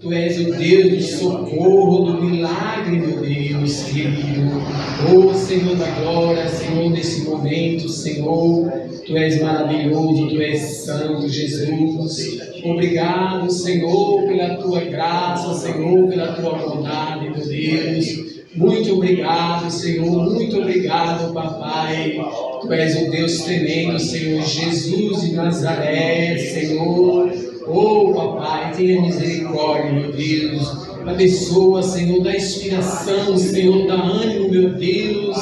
Tu és o Deus do socorro, do milagre, meu Deus querido. Oh, Senhor da glória, Senhor, nesse momento, Senhor, Tu és maravilhoso, Tu és santo, Jesus. Obrigado, Senhor, pela Tua graça, Senhor, pela Tua bondade, meu Deus. Muito obrigado, Senhor, muito obrigado, Papai. Tu és o Deus tremendo, Senhor, Jesus de Nazaré, Senhor. Oh, Papai, tenha misericórdia, meu Deus. Abençoa, Senhor, dá inspiração, Senhor, dá ânimo, meu Deus.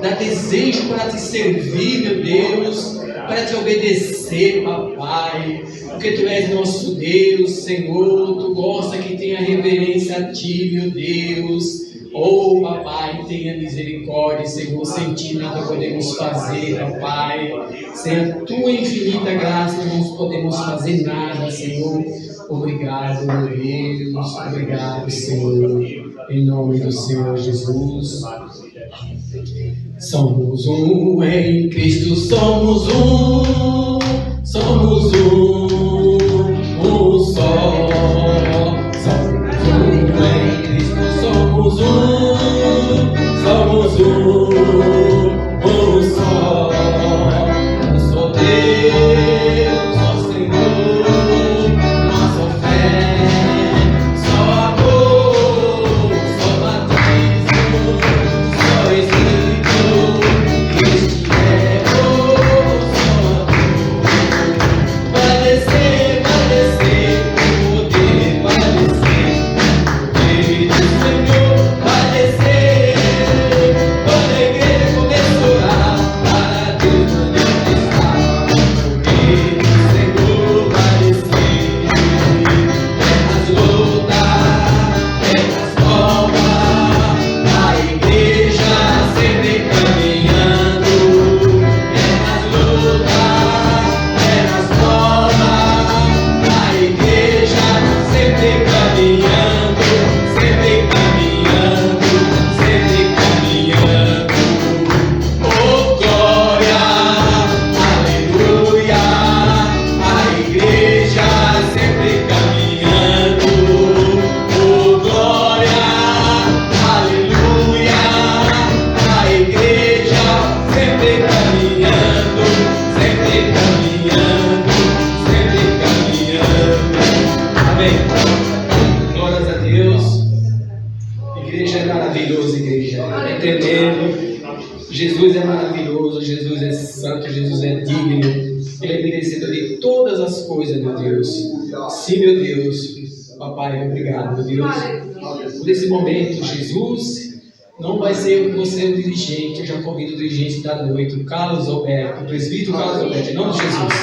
Dá desejo para te servir, meu Deus, para te obedecer, Papai. Porque Tu és nosso Deus, Senhor. Tu gosta que tenha reverência a Ti, meu Deus. Oh, Papai, tenha misericórdia, Senhor. Sem Ti nada podemos fazer, Papai. Sem a Tua infinita graça não podemos fazer nada, Senhor. Obrigado, meu Deus. Obrigado, Senhor. Em nome do Senhor Jesus. Somos um em Cristo, somos um. Somos um só. Somos um em Cristo, somos um só. Um só Deus, ó Senhor, nossa fé, só amor, só batismo, só Espírito, este é o só amor. Vai descer, o poder vai descer, o poder do Senhor vai descer. Quando a igreja começou a orar, para Deus manifestar, o poder do Senhor vai descer. Terras lutas, terras palmas, a igreja sempre caminhando. Terras lutas, terras palmas, a igreja sempre caminhando, sempre caminhando, sempre caminhando. Oh glória, aleluia, a igreja sempre caminhando. Oh glória, aleluia, a igreja sempre caminhando, sempre caminhando, sempre caminhando. Amém. Glórias a Deus. Igreja é maravilhosa, igreja. É tremendo. Jesus é maravilhoso, Jesus é santo, Jesus é digno. Ele é merecedor de todas as coisas, meu Deus. Sim, meu Deus. Papai, obrigado, meu Deus. Por esse momento, Jesus, não vai ser você o dirigente. Eu já convido o dirigente da noite, o Carlos Alberto, o presbítero Carlos Alberto, em nome de Jesus.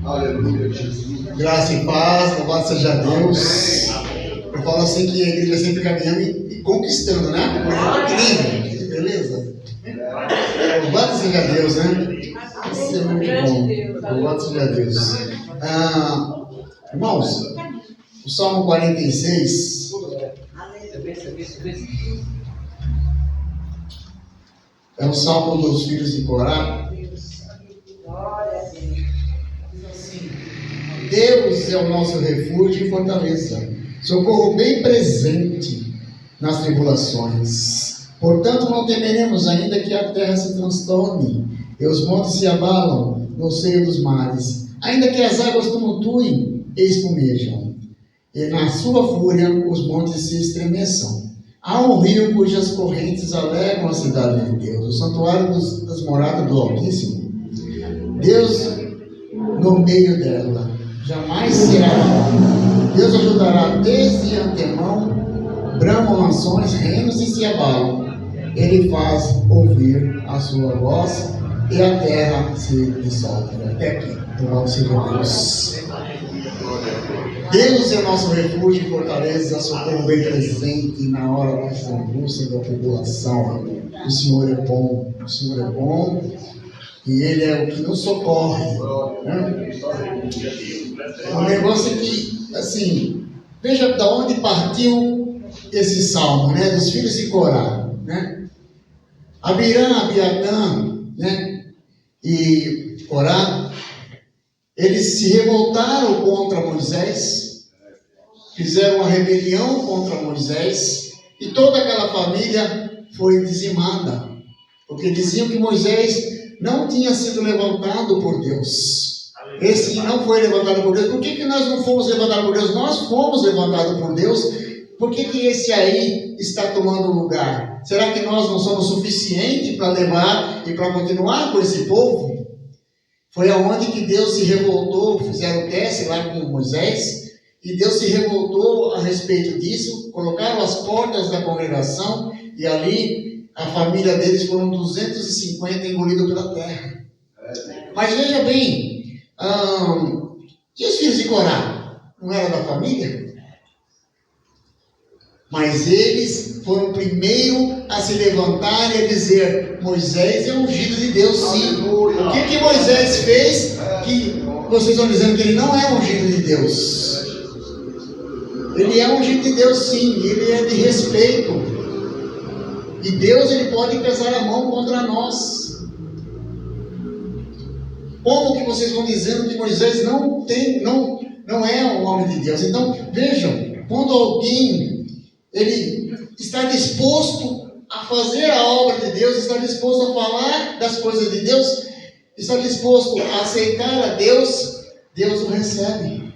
Aleluia, Jesus. Graça e paz, louvado seja Deus. Eu falo assim que a igreja sempre caminhando e conquistando, né? Que lindo, que beleza. Louvado seja Deus, né? Isso é muito bom. Louvado seja Deus. Irmãos, o Salmo 46 é o Salmo dos filhos de Corá. Deus é o nosso refúgio e fortaleza, socorro bem presente nas tribulações. Portanto, não temeremos, ainda que a terra se transtorne e os montes se abalam no seio dos mares, ainda que as águas tumultuem e espumejam, e na sua fúria os montes se estremeçam. Há um rio cujas correntes alegram a cidade de Deus, o santuário das moradas do Altíssimo. Deus no meio dela jamais será abalado. Deus ajudará desde antemão, bramam nações, reinos e se abalam. Ele faz ouvir a sua voz e a terra se dissolve. Até aqui, louvado seja Deus. Deus é nosso refúgio e fortaleza, socorro bem presente na hora da angústia e da tribulação. O Senhor é bom, o Senhor é bom. E Ele é o que nos socorre, né? O negócio é que, assim, veja de onde partiu esse salmo, né? Dos filhos de Corá, né? Abirã, Abiatã, né, e Corá, eles se revoltaram contra Moisés, fizeram uma rebelião contra Moisés, e toda aquela família foi dizimada, porque diziam que Moisés não tinha sido levantado por Deus. Esse não foi levantado por Deus. Por que nós não fomos levantados por Deus? Nós fomos levantados por Deus. Por que esse aí está tomando lugar? Será que nós não somos suficientes para levar e para continuar com esse povo? Foi aonde que Deus se revoltou, fizeram o teste lá com Moisés, e Deus se revoltou a respeito disso, colocaram as portas da congregação, e ali a família deles foram 250 engolidos pela terra. Mas veja bem, e os filhos de Corá? Não era da família? Mas eles foram primeiro a se levantar e a dizer: Moisés é ungido de Deus, sim. O que Moisés fez que vocês estão dizendo que ele não é ungido de Deus? Ele é ungido de Deus, sim. Ele é de respeito. E Deus, ele pode pesar a mão contra nós. Como que vocês vão dizendo que Moisés não é um homem de Deus? Então, vejam, quando alguém ele está disposto a fazer a obra de Deus, está disposto a falar das coisas de Deus, está disposto a aceitar a Deus, Deus o recebe.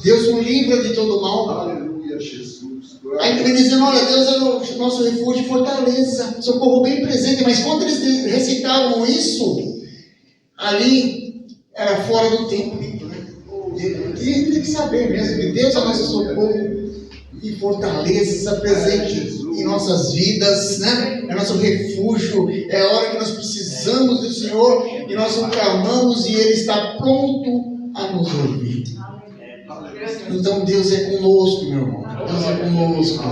Deus o livra de todo mal. Aleluia, Jesus. Aí ele dizendo: olha, Deus é o nosso refúgio e fortaleza, socorro bem presente. Mas quando eles recitavam isso, ali era fora do tempo. Tem que saber mesmo que Deus é o nosso socorro e fortaleza, presente em nossas vidas, né? É nosso refúgio, é a hora que nós precisamos do Senhor e nós o clamamos e Ele está pronto a nos ouvir. Então Deus é conosco, meu irmão. Deus é conosco.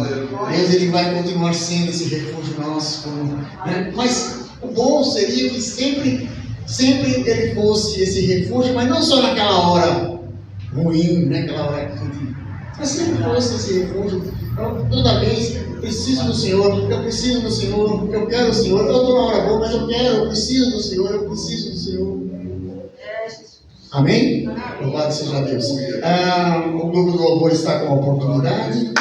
Deus, ele vai continuar sendo esse refúgio nosso, né? Mas o bom seria que sempre ele fosse esse refúgio, mas não só naquela hora ruim, né? Aquela hora que a gente... Mas sempre fosse esse refúgio. Então, toda vez, preciso do Senhor, eu preciso do Senhor, eu quero o Senhor. Eu estou na hora boa, mas eu preciso do Senhor, eu preciso do Senhor. Amém? Louvado seja Deus. O grupo do louvor está com a oportunidade.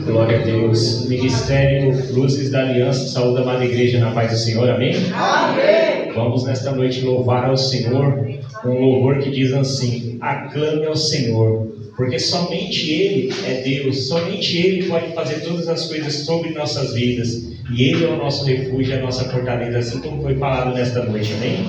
Glória a Deus. Ministério Luzes da Aliança, saúde a amada igreja na paz do Senhor, amém? Amém. Vamos nesta noite louvar ao Senhor com um louvor que diz assim: aclame ao Senhor, porque somente Ele é Deus, somente Ele pode fazer todas as coisas sobre nossas vidas, e Ele é o nosso refúgio, a nossa fortaleza, assim como foi falado nesta noite, amém?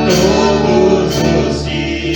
Todos os dias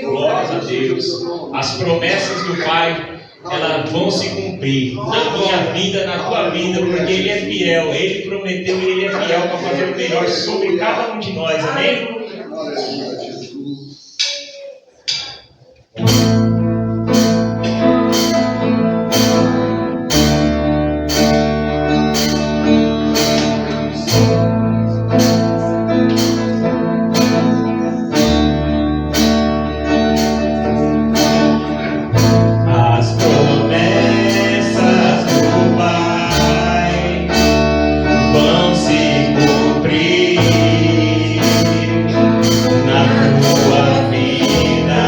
Glória a Deus. As promessas do Pai, elas vão se cumprir na minha vida, na tua vida, porque Ele é fiel. Ele prometeu e Ele é fiel para fazer o melhor sobre cada um de nós. Amém? Aleluia, Jesus. As promessas do Pai vão se cumprir na tua vida.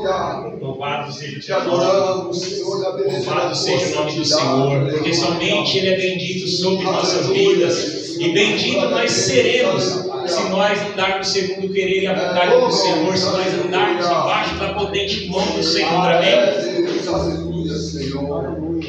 Aleluia. Louvado seja o Te teu nome. adoramos, Senhor, da beleza da Louvado tua seja o nome do santidade. Senhor, porque somente Ele é bendito sobre nossas vidas. E bendito nós seremos se nós andarmos segundo o querer e a vontade do Senhor, se nós andarmos debaixo da potente mão do Senhor. Amém? Aleluia, Senhor. Aleluia.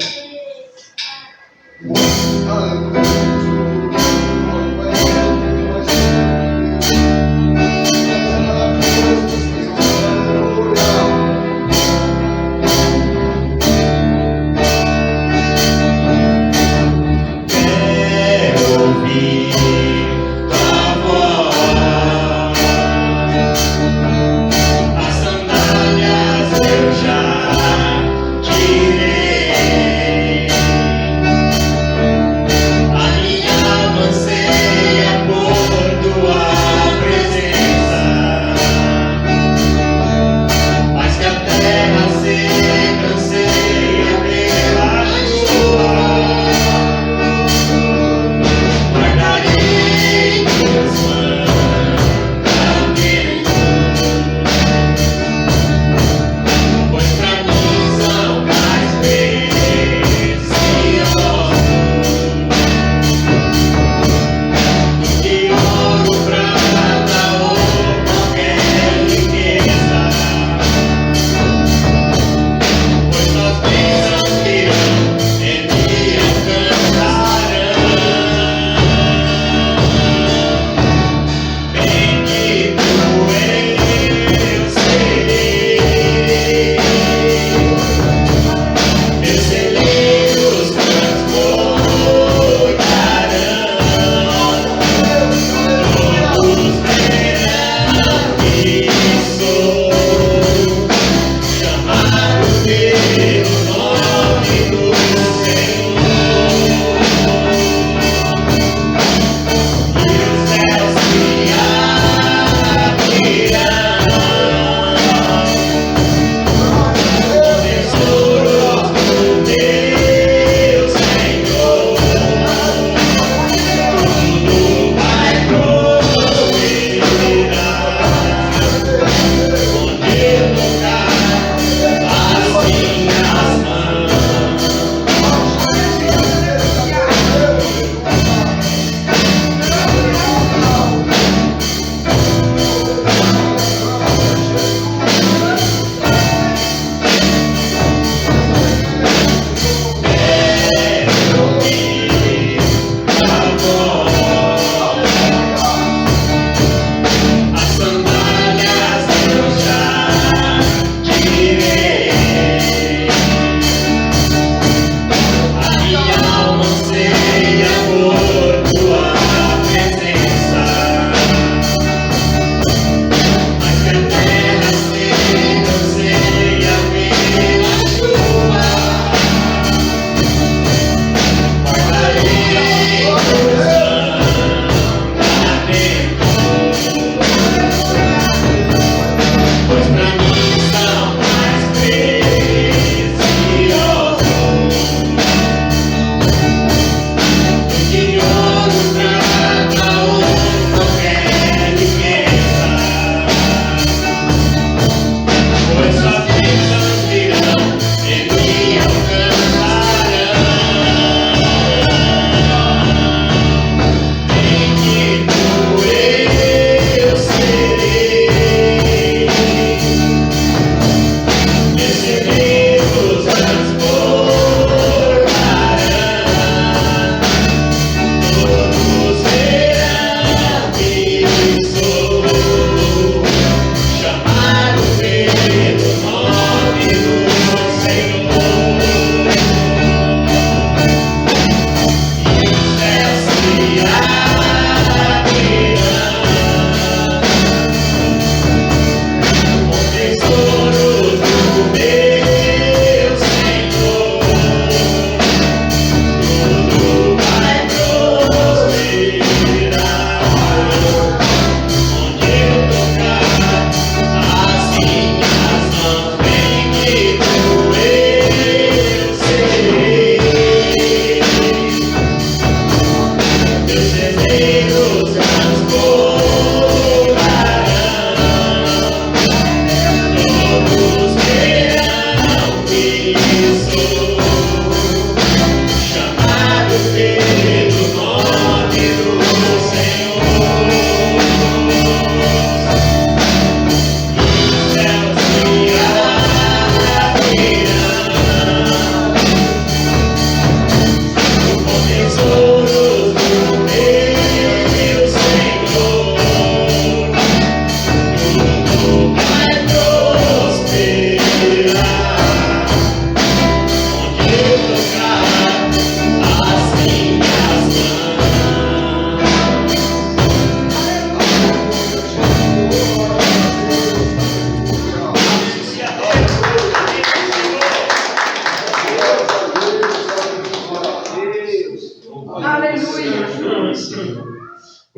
As sandálias eu já tirei.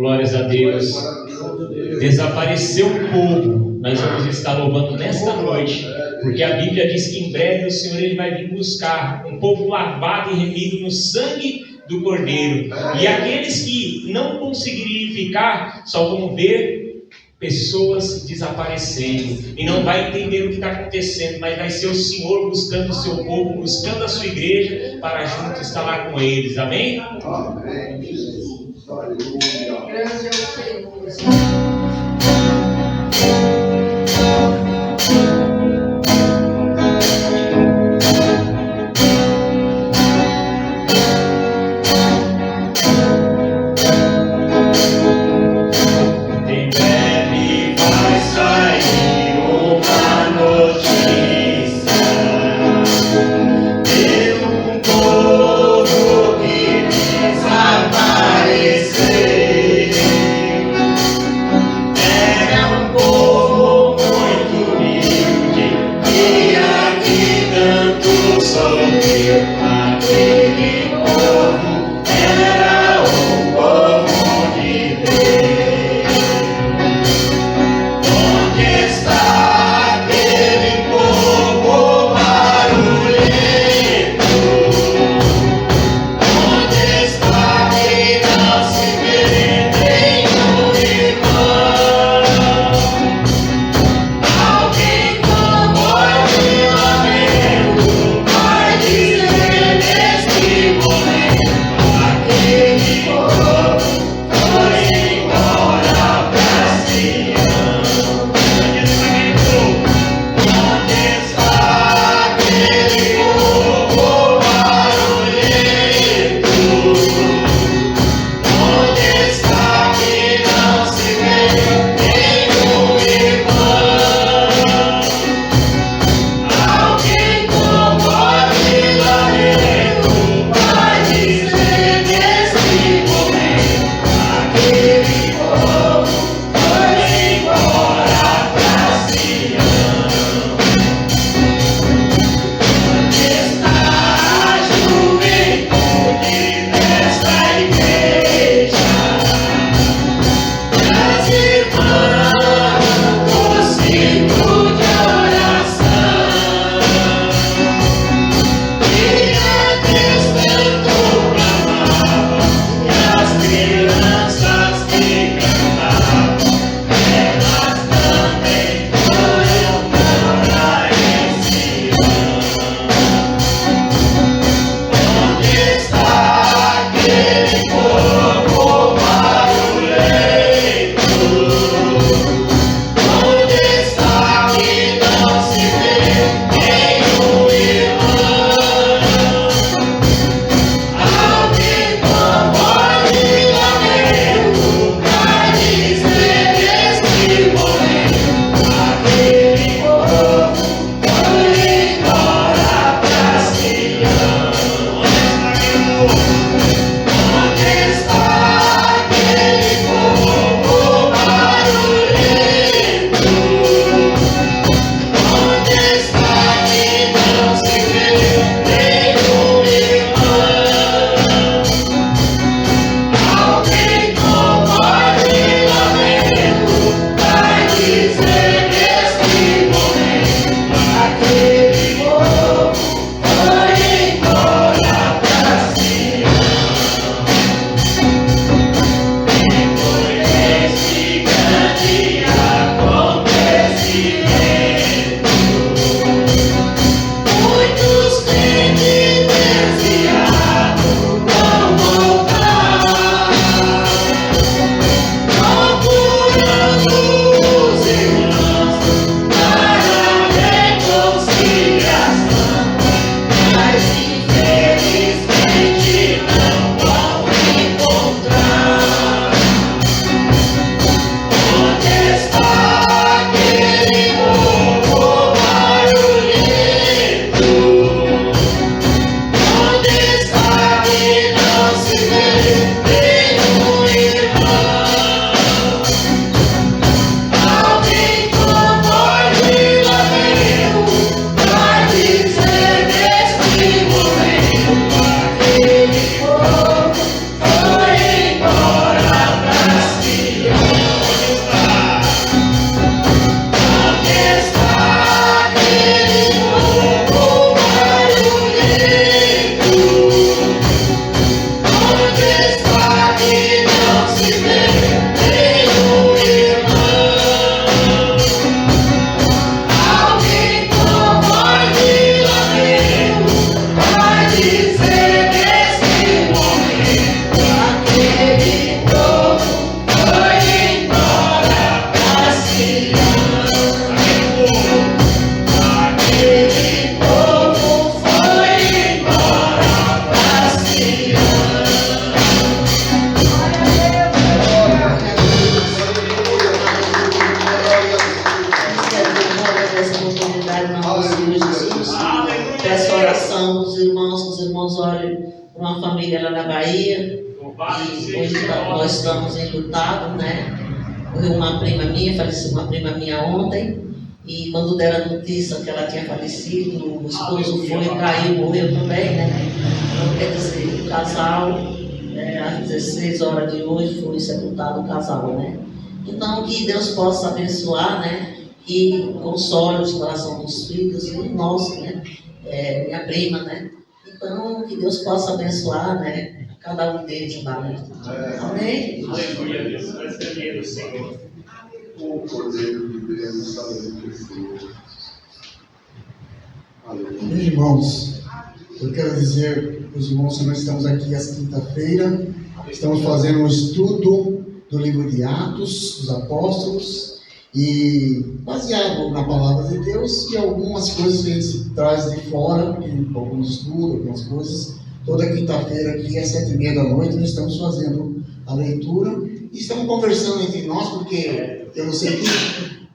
Glórias a Deus. Desapareceu o povo. Nós vamos estar louvando nesta noite, porque a Bíblia diz que em breve o Senhor ele vai vir buscar um povo lavado e remido no sangue do Cordeiro. E aqueles que não conseguirem ficar, só vão ver pessoas desaparecendo e não vai entender o que está acontecendo, mas vai ser o Senhor buscando o seu povo, buscando a sua igreja para junto estar lá com eles. Amém? Amém. Jesus. Aleluia. Grande é o Senhor. nome do Senhor Jesus. Peço a oração dos irmãos, que os irmãos orem por uma família lá na Bahia. E hoje nós estamos enlutados, né? Morreu uma prima minha, faleceu uma prima minha ontem. E quando deram a notícia que ela tinha falecido, o esposo foi, caiu, morreu também, né? Então, quer dizer, o casal, às 16 horas de hoje, foi sepultado o casal, né? Então, que Deus possa abençoar, né? Que console o coração dos filhos e o nosso, né? Minha prima, né? Então, que Deus possa abençoar, né? Cada um deles lá, né? Amém? Aleluia, Deus. Nós tememos, Senhor. O Cordeiro de Deus está bem. Amém, irmãos. Eu quero dizer para os irmãos que nós estamos aqui às quinta-feira, estamos fazendo um estudo do livro de Atos dos Apóstolos e baseado na palavra de Deus e algumas coisas que a gente traz de fora, alguns estudos, algumas coisas. Toda quinta-feira aqui às 7h30 da noite nós estamos fazendo a leitura e estamos conversando entre nós, porque eu não sei tudo,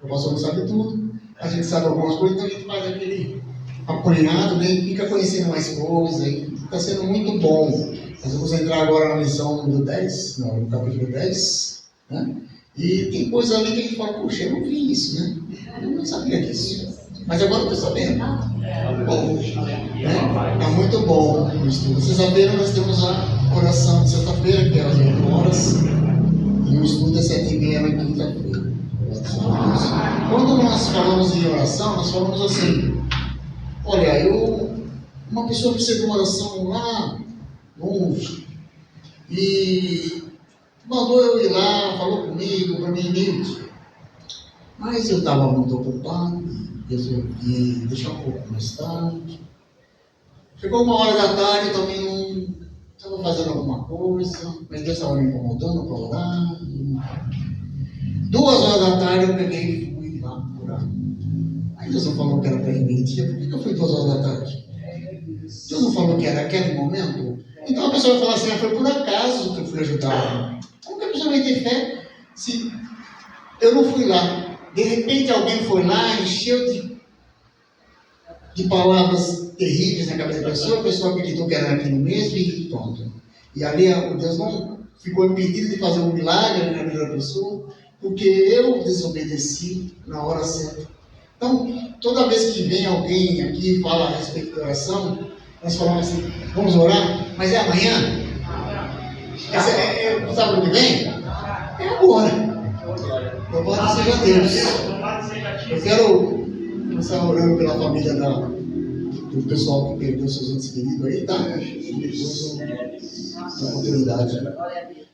o pastor não sabe tudo, a gente sabe algumas coisas, então a gente faz aquele apanhado, né, e fica conhecendo mais coisas, e está sendo muito bom. Nós vamos entrar agora na lição número 10, no capítulo 10, né? E tem coisa ali que a gente fala, puxa, eu não vi isso, né? Eu não sabia disso. Mas agora eu estou sabendo. Bom, né? Tá muito bom o estudo. Sexta-feira nós temos a oração de sexta-feira, que é às 8 horas, e o estudo é 7h30 na quinta-feira. Quando nós falamos em oração, nós falamos assim: olha, uma pessoa precisa de uma oração lá longe, e mandou eu ir lá, falou comigo, para mim mesmo. Mas eu estava muito ocupado, resolvi deixar um pouco mais tarde. Chegou 1h da tarde, eu também não estava fazendo alguma coisa, mas Deus estava me incomodando para orar. 2h da tarde eu peguei e fui lá orar. Aí Deus não falou que era para ir meio-dia, por que eu fui 2h da tarde? Deus não falou que era aquele momento? Então a pessoa vai falar assim, foi por acaso que eu fui ajudar. Como que a pessoa vai ter fé se eu não fui lá? De repente alguém foi lá, encheu de palavras terríveis na cabeça da pessoa, a pessoa acreditou que era aquilo mesmo e pronto. E ali Deus não ficou impedido de fazer um milagre na vida da pessoa, porque eu desobedeci na hora certa. Então, toda vez que vem alguém aqui e fala a respeito da oração, nós falamos assim, vamos orar, mas é amanhã? Sabe o que vem? É agora. Louvado seja Deus. Eu quero começar orando pela família do pessoal que perdeu seus entes queridos aí, tá? E depois na oportunidade.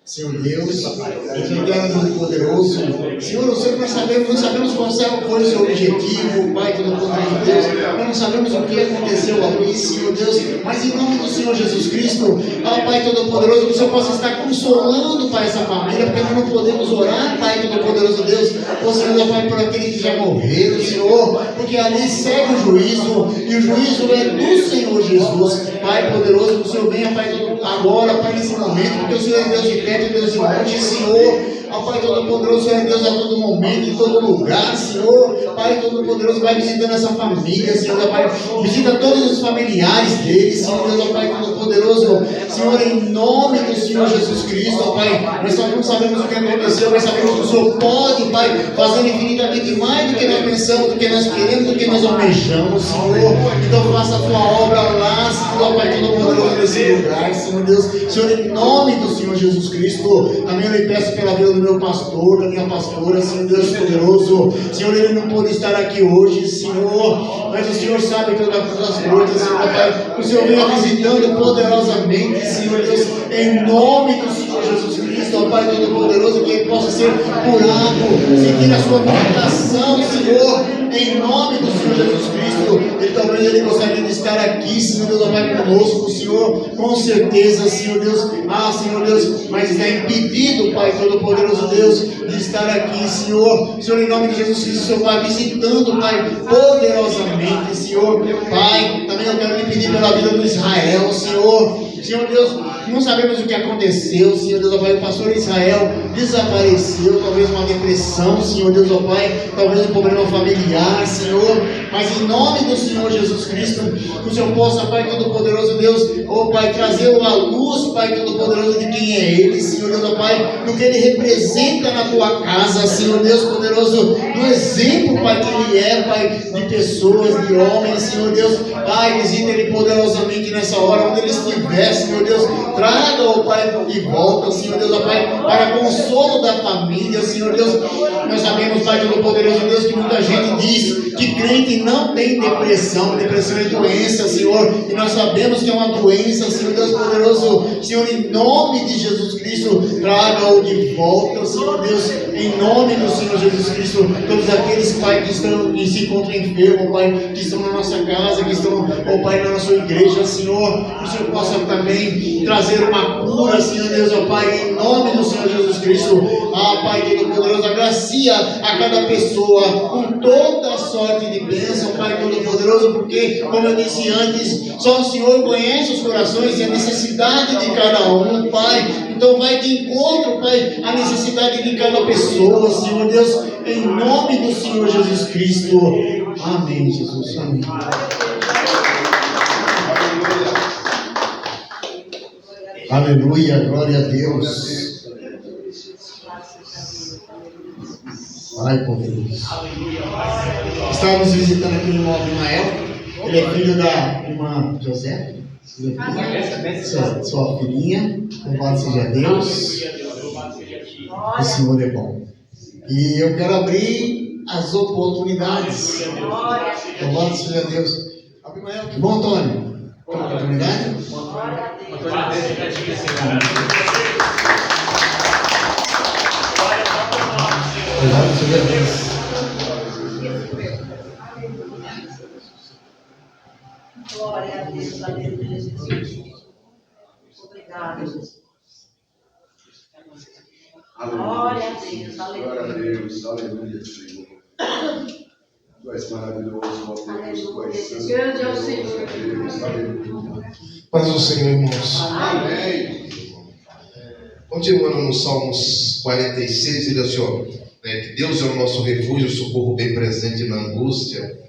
Senhor Deus, Senhor Deus poderoso, Senhor, eu sei que nós sabemos qual foi o seu objetivo, Pai Todo-Poderoso Deus, nós não sabemos o que aconteceu ali, Senhor Deus, mas em nome do Senhor Jesus Cristo, Pai Todo-Poderoso, que o Senhor possa estar consolando, Pai, essa família, porque nós não podemos orar, Pai Todo-Poderoso Deus, Senhor, Pai, por aqueles que já morreram, Senhor, porque ali segue o juízo, e o juízo é do Senhor Jesus, Pai Poderoso, que o Senhor venha, Pai, agora, Pai, nesse momento, porque o Senhor é Deus de pé, Deus de morte, Senhor, Pai Todo-Poderoso, é Deus a todo momento, em todo lugar, Senhor, Pai Todo-Poderoso, vai visitando essa família, Senhor, Pai, visita todos os familiares deles, Senhor Deus, Pai Todo-Poderoso, Senhor, em nome do Senhor Jesus Cristo, Pai, nós não sabemos o que aconteceu, mas sabemos que o Senhor pode, Pai, fazer infinitamente mais do que nós pensamos, do que nós queremos, do que nós almejamos, Senhor, então faça a tua obra lá, Senhor, Pai Todo-Poderoso, nesse lugar, Senhor Deus, Senhor, em nome do Senhor Jesus Cristo, também eu lhe peço pela vida do meu pastor, da minha pastora, Senhor Deus poderoso, Senhor, ele não pôde estar aqui hoje, Senhor, mas o Senhor sabe todas as coisas, Senhor, Pai, o Senhor venha visitando poderosamente, Senhor Deus, em nome do Senhor Jesus Cristo, ó Pai Todo-Poderoso, que ele possa ser curado, sentir a sua visitação, Senhor, em nome do Senhor Jesus Cristo. E talvez ele gostaria de estar aqui, Senhor Deus, ó Pai, conosco, Senhor, com certeza, Senhor Deus, Senhor Deus, mas está impedido, Pai Todo-Poderoso Deus, de estar aqui, Senhor, em nome de Jesus Cristo, Senhor, Pai, visitando, Pai, poderosamente, Senhor, Pai, também eu quero lhe pedir pela vida do Israel, Senhor Deus, não sabemos o que aconteceu, Senhor Deus, ó Pai, o pastor Israel desapareceu, talvez uma depressão, Senhor Deus, ó Pai, talvez um problema familiar, Senhor, mas em nome do Senhor Jesus Cristo, que o Senhor possa, Pai Todo-Poderoso Deus, ó Pai, trazer à luz, Pai Todo-Poderoso, de quem é Ele, Senhor Deus, ó Pai, do que Ele representa na tua casa, Senhor Deus poderoso, do exemplo, Pai, que Ele é, Pai, de pessoas, de homens, Senhor Deus, Pai, visita Ele poderosamente nessa hora, onde Ele estiver, Senhor Deus, traga, ó Pai, de volta, Senhor Deus, ó Pai, para consolo da família, Senhor Deus. Nós sabemos, Pai Todo-Poderoso Deus, que muita gente diz que crente não tem depressão é doença, Senhor, e nós sabemos que é uma doença, Senhor Deus poderoso, Senhor, em nome de Jesus Cristo, traga-o de volta, Senhor Deus, em nome do Senhor Jesus Cristo, todos aqueles, Pai, que se encontram enfermos, Pai, que estão na nossa casa, que estão, ó Pai, na nossa igreja, Senhor, que o Senhor possa também trazer uma cura, Senhor Deus, ó Pai, em nome do Senhor Jesus Cristo, Pai Todo-Poderoso, agracia a cada pessoa com toda a sorte de bênção, Pai Todo-Poderoso, porque, como eu disse antes, só o Senhor conhece os corações e a necessidade de cada um, Pai. Então vai de encontro, Pai, a necessidade de cada pessoa, Senhor Deus, em nome do Senhor Jesus Cristo. Amém, Jesus. Amém. Aleluia, glória a Deus. Pai poderoso. Estávamos visitando aqui o irmão Abimael. Ele é filho da irmã José. Sua filhinha. Louvado seja Deus. O Senhor é bom. E eu quero abrir as oportunidades. Louvado seja Deus. Abimael, que bom, Antônio. Oportunidade? Louvado seja Deus. Glória a Deus, aleluia, Jesus. Obrigado, Jesus. Glória a Deus, aleluia. Glória a Deus, aleluia, Senhor. Tu és maravilhoso, ó Deus, tu és santo. Grande é o Senhor. Deus, aleluia. Paz do Senhor, irmãos. Amém. Continuando no Salmos 46, ele diz assim, ó, que Deus é o nosso refúgio, socorro bem presente na angústia,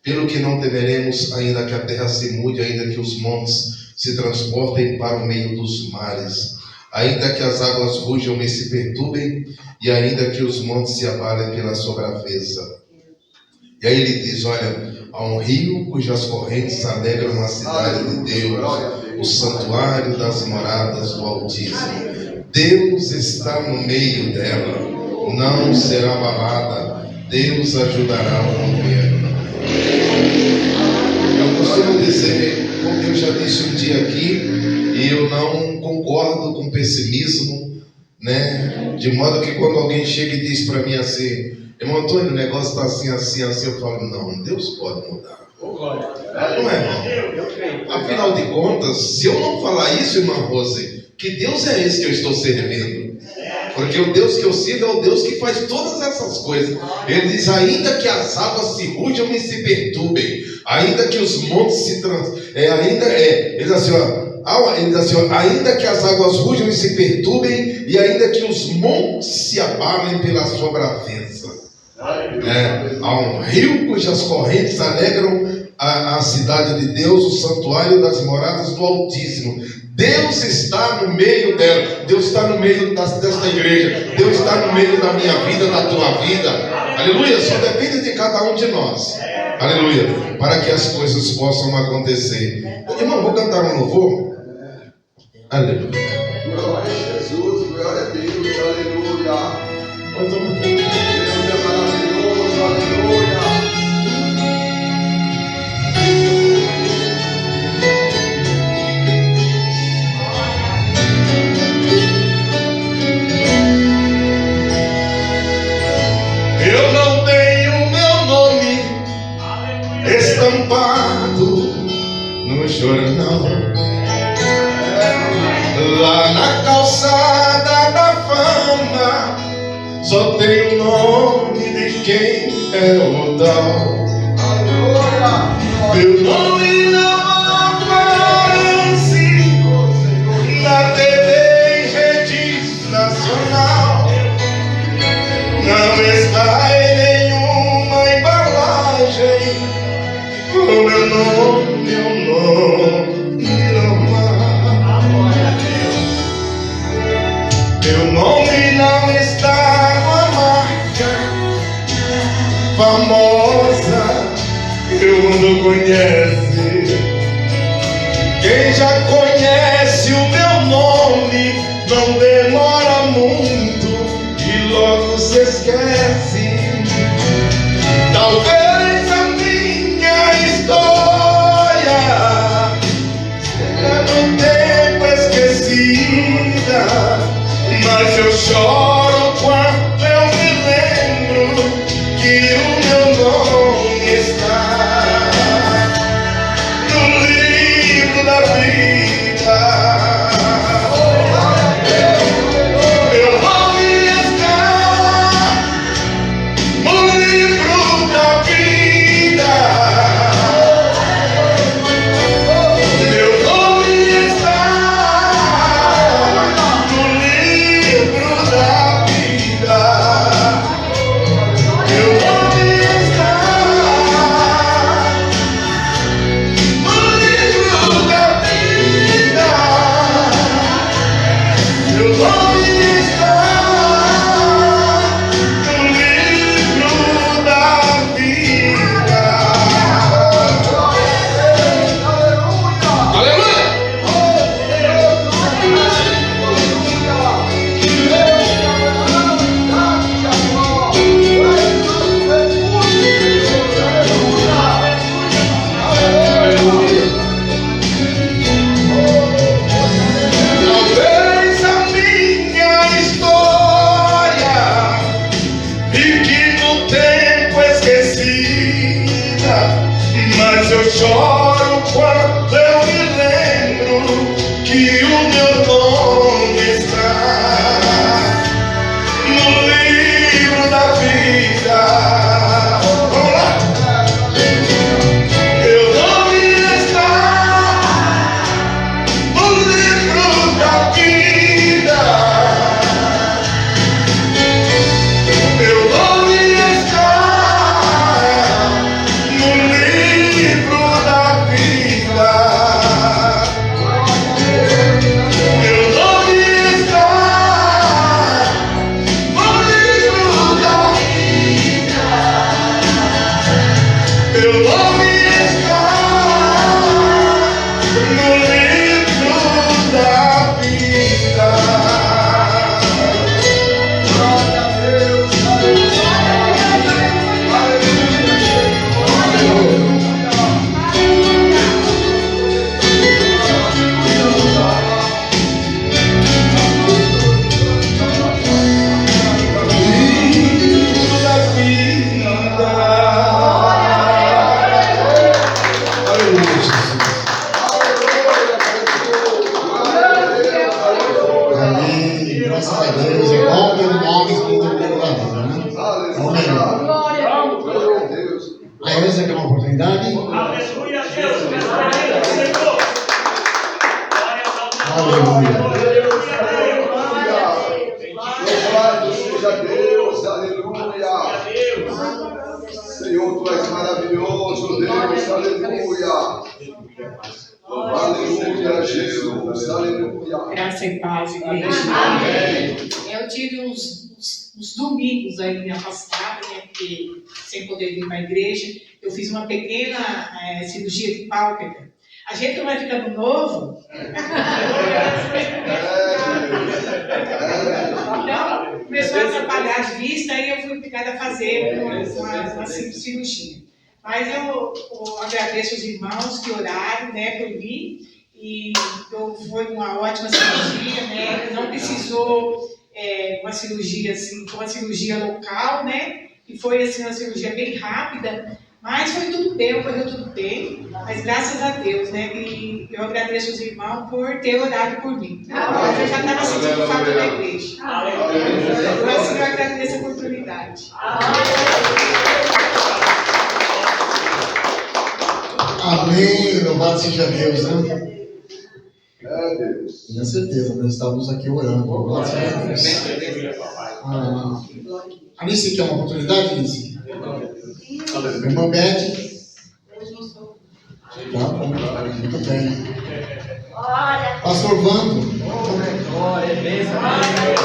pelo que não temeremos, ainda que a terra se mude, ainda que os montes se transportem para o meio dos mares, ainda que as águas rujam e se perturbem, e ainda que os montes se abalem pela sua braveza. E aí ele diz, olha, há um rio cujas correntes alegram a cidade de Deus, o santuário das moradas do Altíssimo. Deus está no meio dela, não será abalada, Deus ajudará o governo. Eu costumo dizer, como eu já disse um dia aqui, e eu não concordo com pessimismo, né? De modo que quando alguém chega e diz para mim assim, irmão Antônio, o negócio está assim, assim, assim, eu falo, não, Deus pode mudar. Não é, irmão? Afinal de contas, se eu não falar isso, irmã Rose, que Deus é esse que eu estou servindo? Porque o Deus que eu sirvo é o Deus que faz todas essas coisas. Ele diz, ainda que as águas se rujam e se perturbem, ainda que os montes se ele diz assim, ó, ainda que as águas rujam e se perturbem, e ainda que os montes se abalem pela sua braveza. Há um rio cujas correntes alegram a cidade de Deus, o santuário das moradas do Altíssimo. Deus está no meio dela, Deus está no meio desta igreja, Deus está no meio da minha vida, da tua vida. Aleluia, só depende de cada um de nós. Aleluia, para que as coisas possam acontecer. Irmão, vou cantar um louvor. Aleluia. Glória a Jesus, glória a Deus, aleluia. Deus é maravilhoso, aleluia. Eu não tenho meu nome estampado no jornal, lá na calçada da fama, só tem o nome de quem é o tal. Meu nome não aparece na conhece. Quem já conhece o meu nome não demora muito e logo se esquece. Talvez a minha história seja no tempo esquecida, mas eu choro quando eu me lembro que o meu nome está no livro da vida. Meu nome está no livro da vida. Meu nome está no livro da vida. Meu nome está no livro da vida. Meu nome está no livro da vida. Aleluia! Talvez a minha história fique no tempo esquecida, mas eu choro quando eu me lembro que o meu nome está no livro da vida. Vamos lá! Meu nome está no livro da vida. Meu nome está no livro da vida. Meu nome está no livro da vida. Meu nome está no livro da vida. Glória a Deus, livro da vida. Aleluia, Jesus. Amém. Graças a Deus. É bom ter um nome escrito no livro da vida, né? Amém. Glória a Deus. A Elza quer uma oportunidade? Aleluia, Deus. Senhor. Aleluia. Louvado seja Deus, aleluia. Senhor, tu és maravilhoso, Deus, aleluia. Aleluia, Jesus, aleluia. Graça e paz, igreja. Amém. Eu tive uns domingos aí me afastada, né, porque sem poder vir para a igreja. Eu fiz uma pequena cirurgia de pálpebra. A gente não vai ficando novo. Então, começou a atrapalhar as vistas, aí eu fui obrigada a fazer uma cirurgia. Mas eu agradeço os irmãos que oraram, né, por mim. E foi uma ótima cirurgia, né? Não precisou uma cirurgia assim, uma cirurgia local, né? E foi assim uma cirurgia bem rápida, mas foi tudo bem, correu tudo bem. Mas graças a Deus, né? E eu agradeço os irmãos por ter orado por mim. Eu já estava sentindo falta da igreja. Então assim eu agradeço a oportunidade. Amém. Louvado seja Deus, né? É Deus. Tenho certeza, nós estávamos aqui orando. Louvado seja Deus. Alice quer uma oportunidade, Alice? Irmã Beth? Tá bom, muito bem. Pastor Vando? Glória, bênção. Aleluia,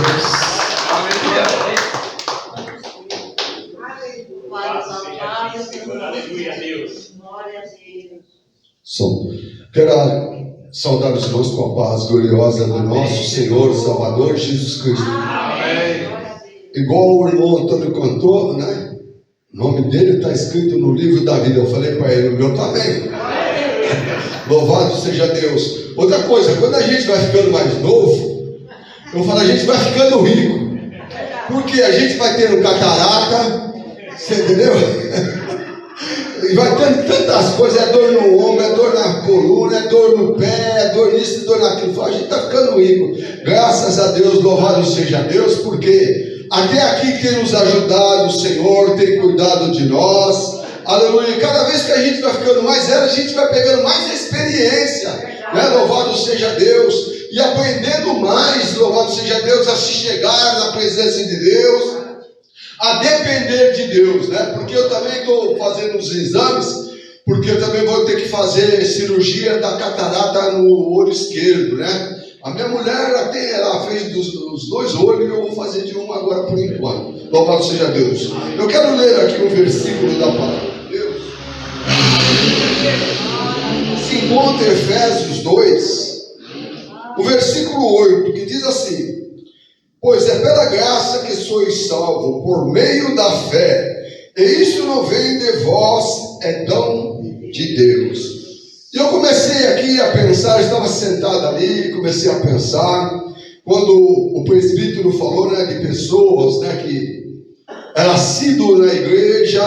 Deus. Aleluia, Deus. Quero saudar os irmãos com a paz gloriosa do nosso Senhor Salvador Jesus Cristo. Amém. Igual o irmão Antônio cantou, né? O nome dele está escrito no livro da vida. Eu falei para ele, o meu também. Louvado seja Deus. Outra coisa, quando a gente vai ficando mais novo, eu falo, a gente vai ficando rico. Porque a gente vai tendo catarata, você entendeu? E vai tendo tantas coisas, é dor no ombro, é dor na coluna, é dor no pé, é dor nisso, é dor naquilo. A gente está ficando rico. Graças a Deus, louvado seja Deus, porque até aqui tem nos ajudado o Senhor, tem cuidado de nós. Aleluia. Cada vez que a gente vai ficando mais velho, a gente vai pegando mais experiência, né? Louvado seja Deus. E aprendendo mais, louvado seja Deus, a se chegar na presença de Deus, a depender de Deus, né? Porque eu também estou fazendo os exames, porque eu também vou ter que fazer cirurgia da catarata no olho esquerdo, né? A minha mulher, ela fez dos dois olhos, e eu vou fazer de um agora por enquanto. Louvado seja Deus. Eu quero ler aqui um versículo da palavra de Deus. Se encontra Efésios 2, o versículo 8, que diz assim: pois é pela graça que sois salvos, por meio da fé, e isso não vem de vós, é dom de Deus. E eu comecei aqui a pensar, estava sentado ali, comecei a pensar, quando o presbítero falou, né, de pessoas, né, que era assíduo na igreja,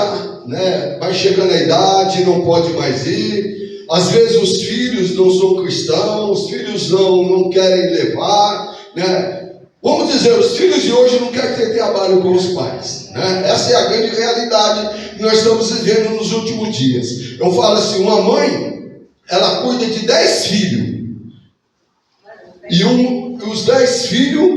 né, vai chegando a idade, não pode mais ir. Às vezes os filhos não são cristãos, os filhos não querem levar, né? Vamos dizer, os filhos de hoje não querem ter trabalho com os pais, né? Essa é a grande realidade que nós estamos vivendo nos últimos dias. Eu falo assim, uma mãe, ela cuida de 10 filhos, e os 10 filhos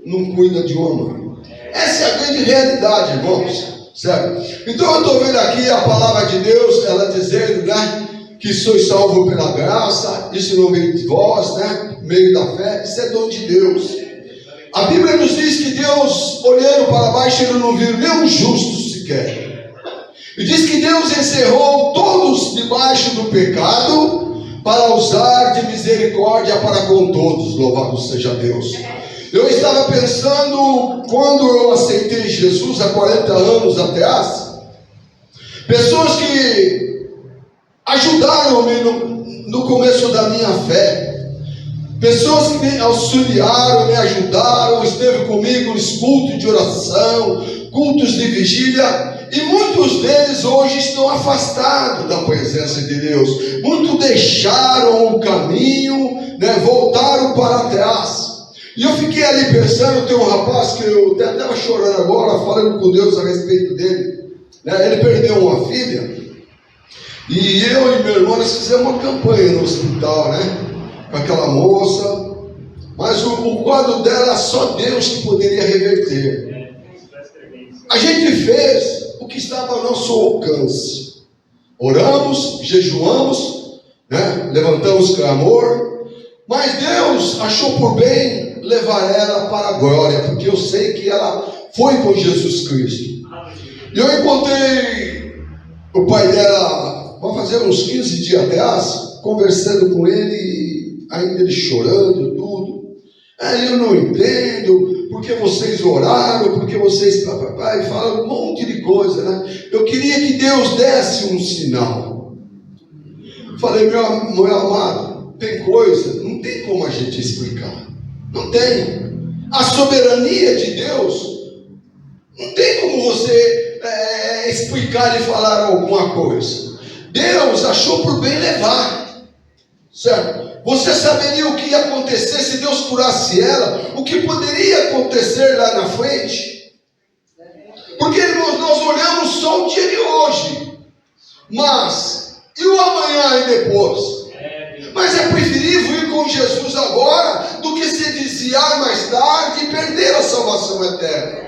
não cuidam de uma mãe. Essa é a grande realidade, irmãos, certo? Então eu estou vendo aqui a palavra de Deus, ela dizendo, né, que sois salvos pela graça, isso não vem de vós, né, meio da fé, isso é dom de Deus. A Bíblia nos diz que Deus, olhando para baixo, ele não viu nenhum justo sequer. E diz que Deus encerrou todos debaixo do pecado, para usar de misericórdia para com todos, louvado seja Deus. Eu estava pensando, quando eu aceitei Jesus há 40 anos atrás, pessoas que ajudaram-me no começo da minha fé, pessoas que me auxiliaram, me ajudaram, esteve comigo nos cultos de oração, cultos de vigília, e muitos deles hoje estão afastados da presença de Deus. Muitos deixaram o caminho, né, voltaram para trás. E eu fiquei ali pensando, tem um rapaz que eu até estava chorando agora, falando com Deus a respeito dele, né? Ele perdeu uma filha, e eu e meu irmão, nós fizemos uma campanha no hospital, né, com aquela moça, mas o quadro dela, só Deus que poderia reverter. A gente fez o que estava ao nosso alcance, oramos, jejuamos, né, levantamos clamor, mas Deus achou por bem levar ela para a glória, porque eu sei que ela foi com Jesus Cristo. E eu encontrei o pai dela, vai fazer uns 15 dias atrás, conversando com ele, ainda ele chorando, tudo. Eu não entendo, porque vocês oraram, porque vocês, papai, falam um monte de coisa, né? Eu queria que Deus desse um sinal. Falei, meu amado, tem coisa, não tem como a gente explicar. Não tem. A soberania de Deus, não tem como você explicar e falar alguma coisa. Deus achou por bem levar, certo? Você saberia o que ia acontecer se Deus curasse ela? O que poderia acontecer lá na frente? Porque irmãos, nós olhamos só o dia de hoje, mas e o amanhã e depois? Mas é preferível ir com Jesus agora do que se desviar mais tarde e perder a salvação eterna.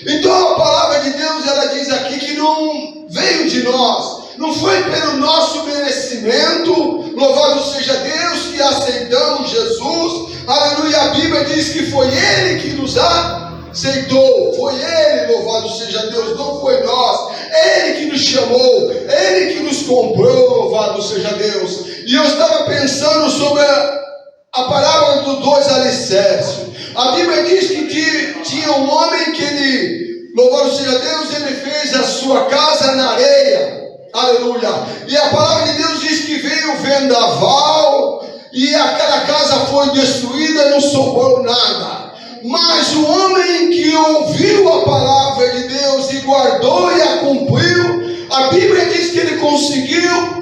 Então a palavra de Deus, ela diz aqui que não veio de nós, não foi pelo nosso merecimento, louvado seja Deus, que aceitamos Jesus, aleluia. A Bíblia diz que foi Ele que nos aceitou, foi Ele, louvado seja Deus, não foi nós, Ele que nos chamou, Ele que nos comprou, louvado seja Deus. E eu estava pensando sobre a parábola dos 2 alicerces. A Bíblia diz que tinha um homem que ele, louvado seja Deus, ele fez a sua casa na areia. Aleluia. E a palavra de Deus diz que veio o vendaval e aquela casa foi destruída e não sobrou nada. Mas o homem que ouviu a palavra de Deus e guardou e a cumpriu, a Bíblia diz que ele conseguiu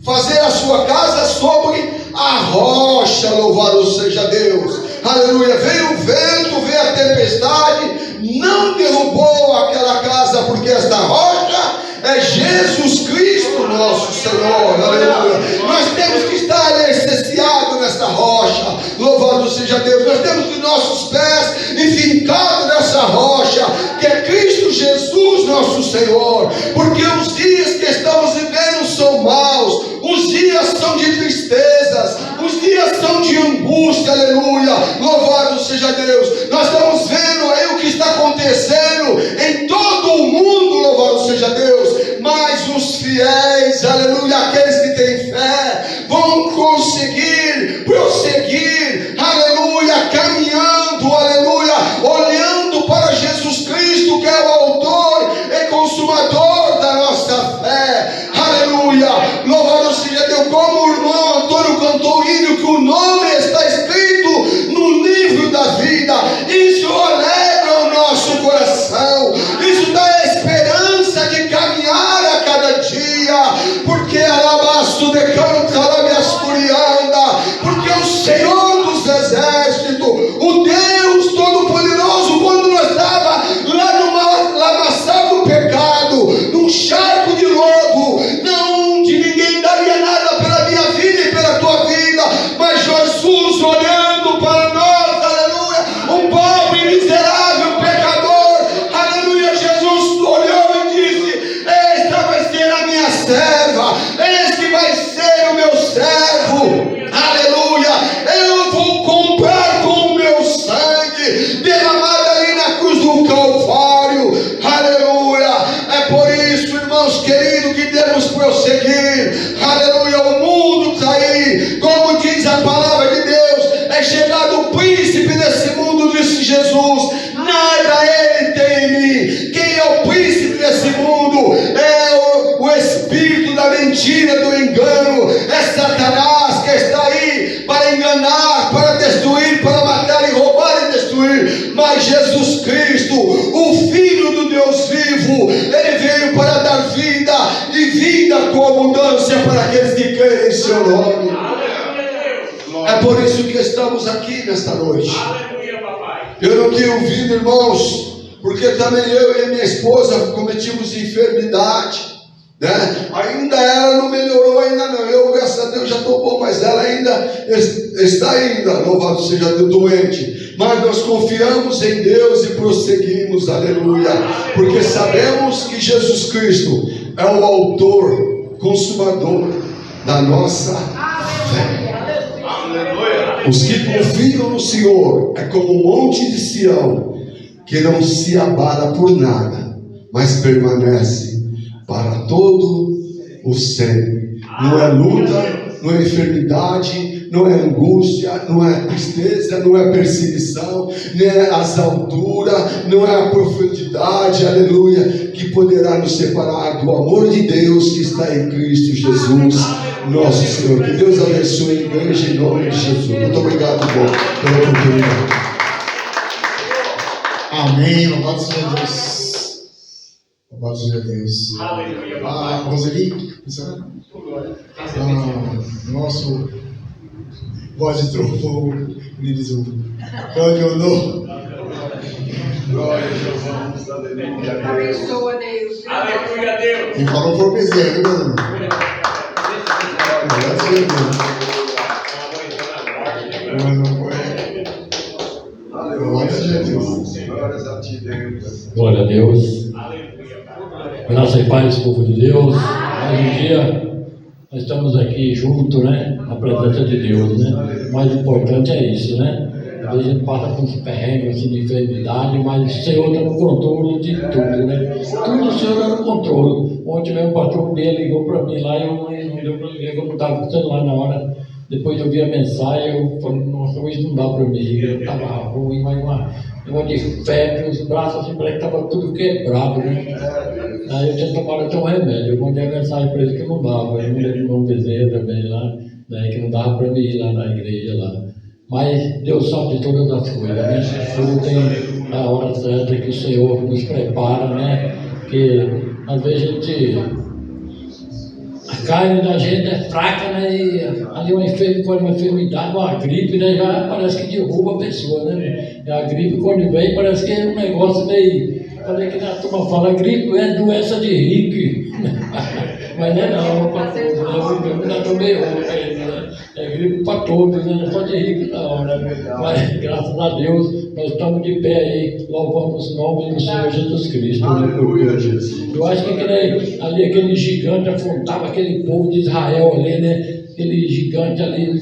fazer a sua casa sobre a rocha. Louvado seja Deus. Aleluia. Veio o vento, veio a tempestade, não derrubou aquela casa, porque esta rocha é Jesus Cristo nosso Senhor. Aleluia. Nós temos que estar alicerciados nessa rocha. Louvado seja Deus. Nós temos que nossos pés enfincados nessa rocha, que é Cristo Jesus nosso Senhor. Porque os dias que estamos vivendo são maus, os dias são de tristezas, os dias são de angústia. Aleluia. Louvado seja Deus. Nós estamos vendo aí o que está acontecendo em todo o mundo. Louvado seja Deus. Mas os fiéis, aleluia, aqueles que têm fé, vão conseguir prosseguir, aleluia, caminhando, aleluia, olhando para Jesus Cristo, que é o autor e consumador da nossa fé. Aleluia. Louvado seja Deus. Como o irmão Antônio cantou o hino, que o nome está escrito no livro da vida. Isso alegra o nosso coração. Isso dá esperança de caminhar a cada dia. Porque alabasto de canto, alabiascurianda. Porque o Senhor dos exércitos, o Deus Todo-Poderoso, quando nós estava lá no lamaçal do pecado, num charco de lodo, não de ninguém daria nada pela minha vida e pela tua vida, mas Jesus olhando para nós, aleluia, um pobre, miserável pecador, aleluia, Jesus olhou e disse: esta vai ser a minha serva, este vai ser o meu servo. Aleluia, eu vou comprar com o meu sangue derramado ali na cruz do Calvário. Aleluia. É por isso, irmãos queridos, que devemos prosseguir. Aleluia. O mundo está aí, como diz a palavra de Deus, é chegado o príncipe desse mundo, disse Jesus. Nada ele tem em mim. Quem é o príncipe desse mundo? É o espírito da mentira, do engano. É Satanás, que está aí para enganar, para destruir, para matar e roubar e destruir. Mas Jesus Cristo, o Filho do Deus vivo, ele veio para dar vida e vida com abundância para aqueles que creem em seu nome. É por isso que estamos aqui nesta noite. Eu não tenho ouvido, irmãos, porque também eu e a minha esposa cometimos enfermidade, né? Ainda ela não melhorou, ainda não. Eu, graças a Deus, já estou bom, mas ela ainda está ainda, louvado seja Deus, doente. Mas nós confiamos em Deus e prosseguimos, aleluia, porque sabemos que Jesus Cristo é o autor, consumador da nossa fé. Os que confiam no Senhor é como o monte de Sião, que não se abala por nada, mas permanece para todo o sempre. Não é luta, não é enfermidade, não é angústia, não é tristeza, não é perseguição, não é as alturas, não é a profundidade, aleluia, que poderá nos separar do amor de Deus que está em Cristo Jesus, nosso Senhor. Que Deus abençoe a igreja em nome de Jesus. Muito obrigado, bom, pela oportunidade. Amém. Louvado seja Deus. Louvado seja Deus. Roseli, nosso voz de trovão, ele diz o pode ou não. Glória a Jesus, aleluia. Abençoa Deus. Aleluia, Deus. Quem falou foi o bezerro, viu, meu irmão? Louvado seja Deus. Glória a Deus. Glória a Deus. Graça e paz, povo de Deus. Mais um dia nós estamos aqui juntos, né? Na presença de Deus, né? O mais importante é isso, né? Às vezes a gente passa por uns perrengues assim, de enfermidade, mas o Senhor está no controle de tudo, né? Tudo o Senhor está no controle. Ontem mesmo o pastor dele ligou para mim lá e eu não deu para ver que eu não estava com o celular na hora. Depois eu vi a mensagem, eu falei, nossa, hoje não dá para mim. Eu estava ruim, mas uma de febre, os braços assim, parece que estava tudo quebrado, né? Aí eu tinha tomado até um remédio. Eu mandei a mensagem para ele que não dava. Eu mandei de Mão Bezerra também lá, né? Que não dava para mim ir lá na igreja lá. Mas Deus sabe de todas as coisas, né? Tudo tem a hora certa que o Senhor nos prepara, né? Que às vezes a carne da gente é fraca, né? E ali uma enfermidade, uma gripe, né? Já parece que derruba a pessoa, né? E a gripe, quando vem, parece que é um negócio meio. Falei que na turma fala, gripe é doença de rico. Mas não é não, para todos, né? Também é gripe para todos, né? Só de rico não, né? Mas graças a Deus, nós estamos de pé aí, louvando os nomes do Senhor Jesus Cristo. Aleluia, Jesus. Eu acho que ali aquele gigante afrontava aquele povo de Israel ali, né? Aquele gigante ali,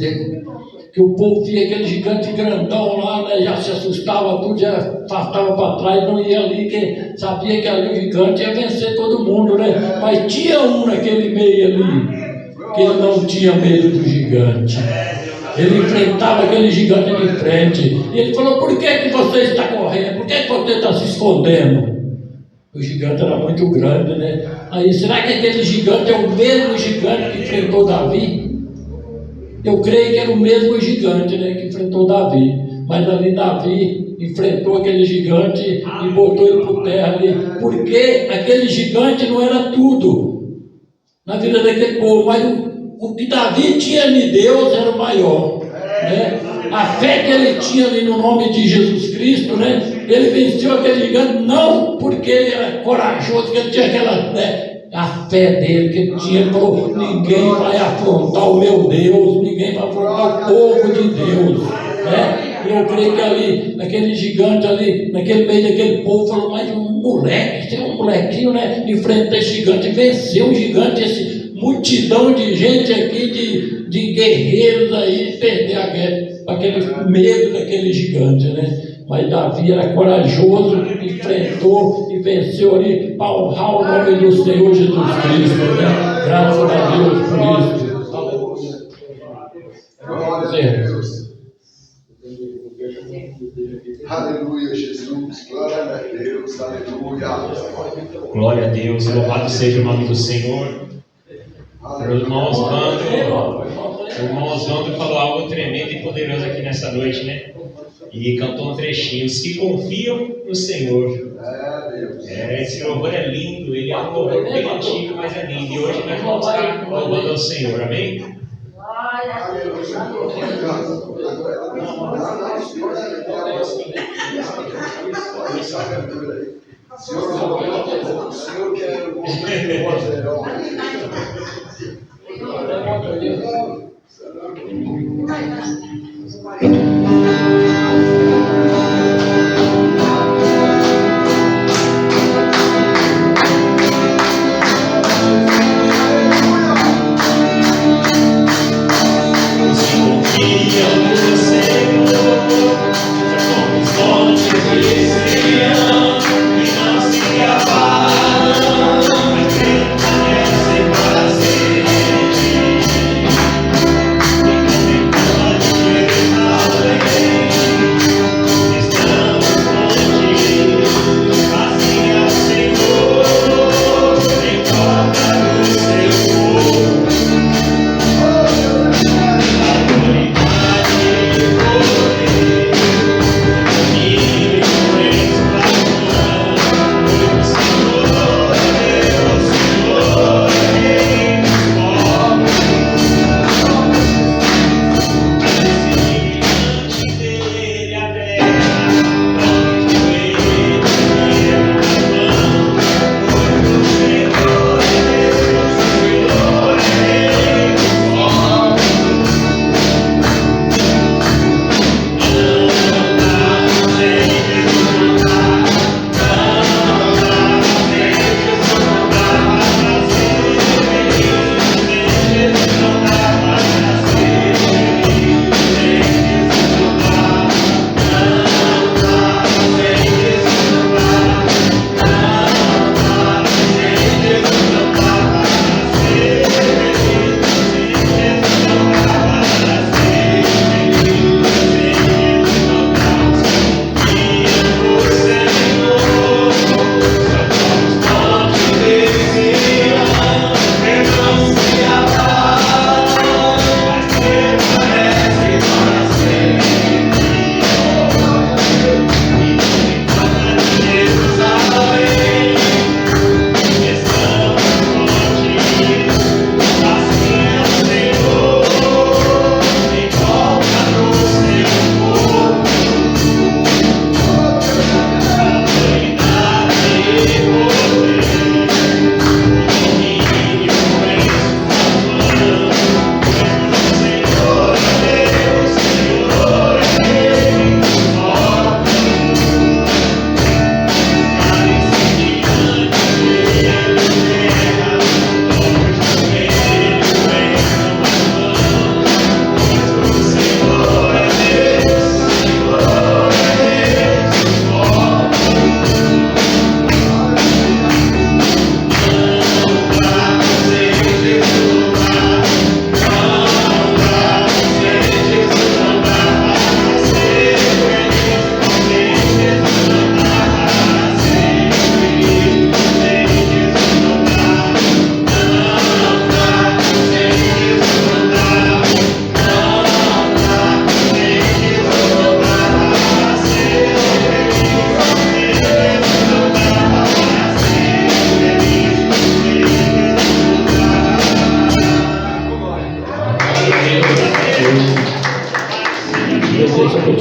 que o povo via aquele gigante grandão lá, né? Já se assustava tudo, já afastava para trás, não ia ali, que sabia que ali o gigante ia vencer todo mundo, né? Mas tinha um naquele meio ali, que ele não tinha medo do gigante. Ele enfrentava aquele gigante de frente. E ele falou, por que você está correndo? Por que você está se escondendo? O gigante era muito grande, né? Aí, será que aquele gigante é o mesmo gigante que enfrentou Davi? Eu creio que era o mesmo gigante, né, que enfrentou Davi. Mas ali Davi enfrentou aquele gigante e botou ele por terra ali. Porque aquele gigante não era tudo na vida daquele povo. Mas o que Davi tinha de Deus era o maior, né? A fé que ele tinha ali no nome de Jesus Cristo, né? Ele venceu aquele gigante não porque ele era corajoso, que ele tinha aquela... né? A fé dele que ele tinha, ele falou, ninguém vai afrontar o meu Deus, ninguém vai afrontar o povo de Deus, né? Eu creio que ali, naquele gigante ali, naquele meio daquele povo, falou, mas um moleque, tem um molequinho, né? Enfrenta esse gigante, venceu o gigante, esse multidão de gente aqui, de guerreiros aí, perder a guerra, aquele medo daquele gigante, né? Mas Davi era corajoso, enfrentou e venceu ali para honrar o nome do Senhor Jesus Cristo, né? Graças a Deus por isso. Glória a Deus. Aleluia, Jesus. Glória a Deus. Aleluia. Glória a Deus, louvado seja o nome do Senhor. O irmão Oswaldo falou algo tremendo e poderoso aqui nessa noite, né? E cantou um trechinho, os que confiam no Senhor. Esse louvor é lindo, ele é um louvor bem antigo, mas é lindo. E hoje nós vamos estar louvando ao Senhor, amém? Senhor quer o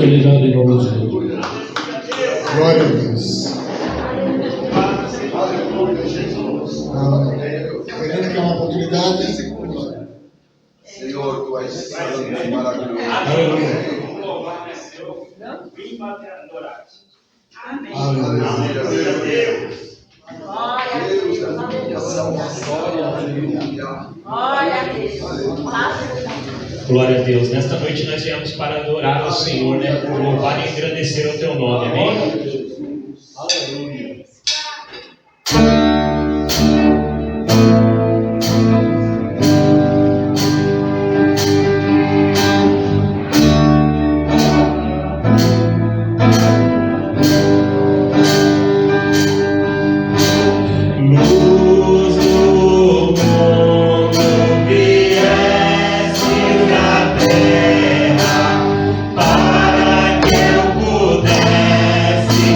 oportunidade em nome de Jesus. Glória a Deus. Lembrando que é uma oportunidade. Senhor, tu és santo e maravilhoso. Aleluia. Glória a Deus. Nesta noite nós viemos para adorar ao Senhor, né? Por louvar e engrandecer o teu nome. Amém? Para que eu pudesse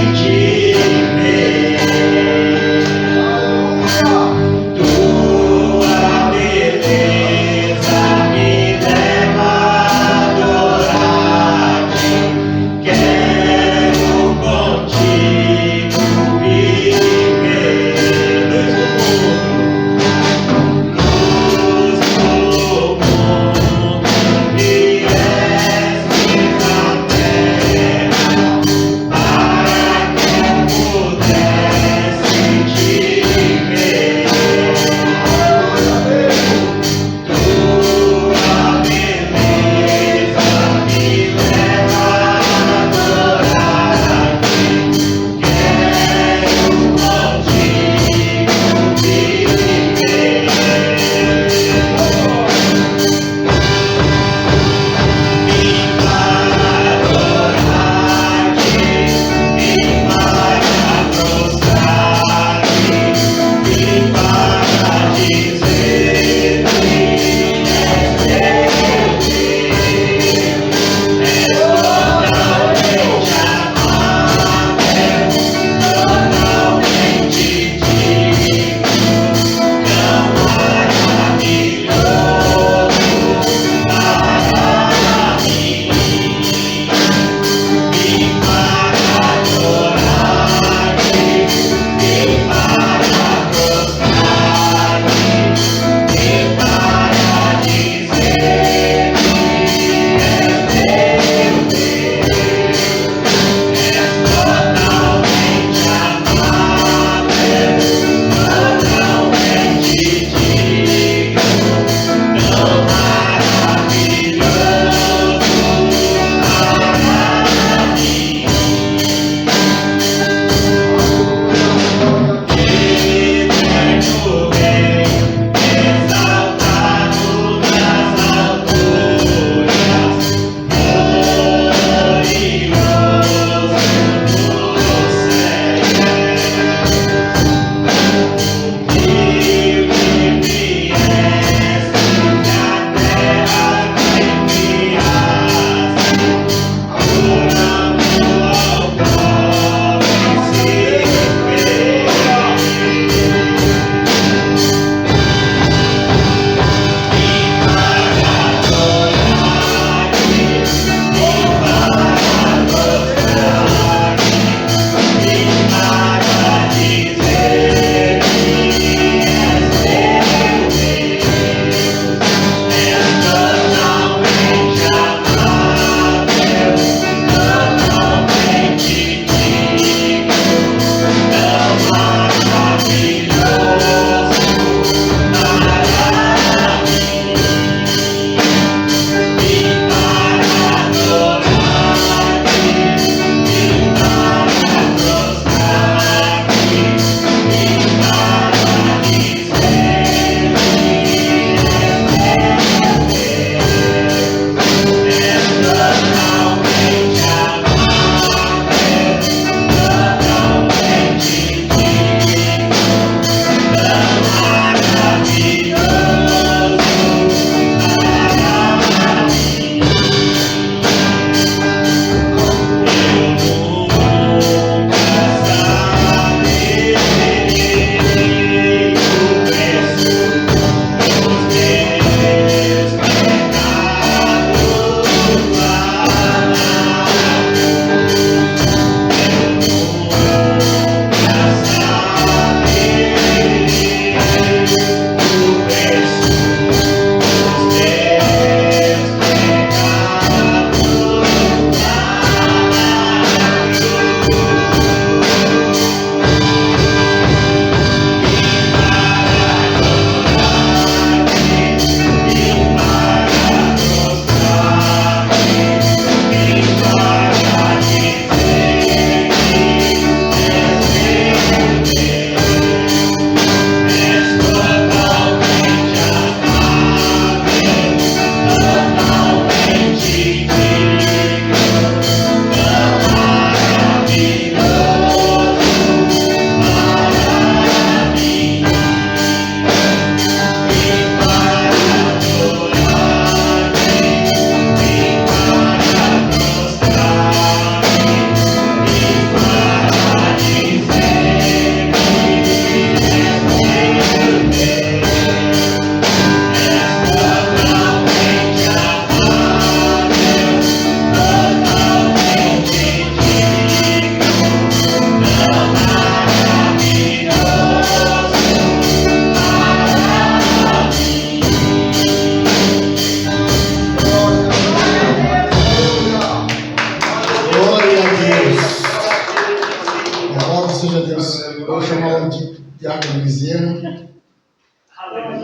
bezerra.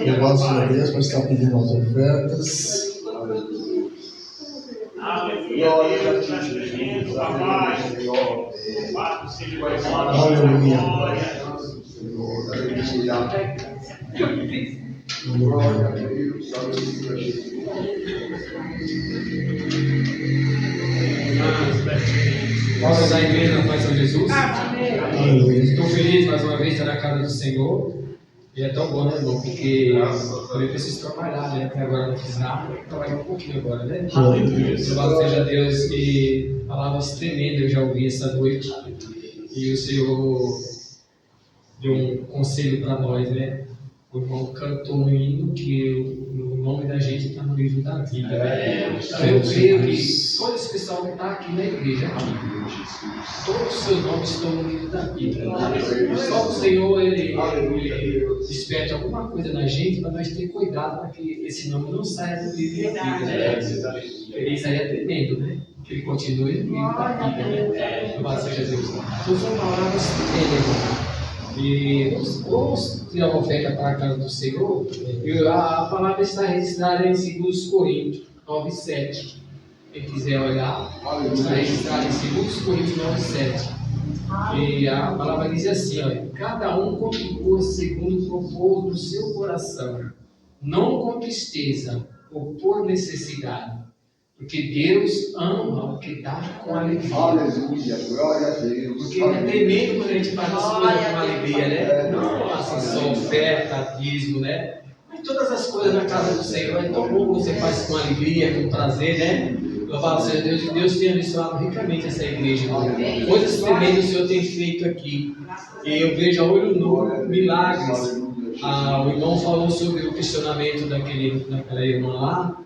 Louvado seja Deus por estar pedindo as ofertas. Aleluia. Glória a Deus. Vamos à igreja na paz de Jesus. Aleluia. Estou feliz mais uma vez de estar na casa do Senhor. E é tão bom, né, irmão? Porque eu preciso trabalhar, né? Até agora não fiz nada. Vou trabalhar um pouquinho agora, né? Louvado seja Deus, que palavras tremendas eu já ouvi essa noite. E o Senhor deu um conselho para nós, né? O irmão cantou um hino que o nome da gente está no livro da vida, né? Então eu creio que todo esse pessoal que está aqui na igreja, todos os seus nomes estão no livro da vida. Só o Senhor, ele desperte alguma coisa na gente para nós ter cuidado para que esse nome não saia do livro da vida, né? Isso aí é tremendo, né? Que ele continue no livro da vida, né? Louvado seja Deus. Então são palavras tremendas. E vamos tirar uma oferta para a casa do Senhor. E a palavra está registrada em 2 Coríntios 9:7. Quem quiser olhar, está registrada em 2 Coríntios 9:7. E a palavra diz assim: olha, cada um contribua segundo o propósito do seu coração, não com tristeza ou por necessidade. Porque Deus ama o que dá com alegria. Aleluia, glória a Deus. Porque é tremendo quando a gente faz as coisas com alegria, né? Não assim, só oferta, dízimo, né? Mas todas as coisas na casa do Senhor é tão bom que você faz com alegria, com prazer, né? Louvado seja Deus, que Deus tenha abençoado ricamente essa igreja. Coisas tremendas o Senhor tem feito aqui. E eu vejo a olho nu milagres. O irmão falou sobre o questionamento daquela irmã lá.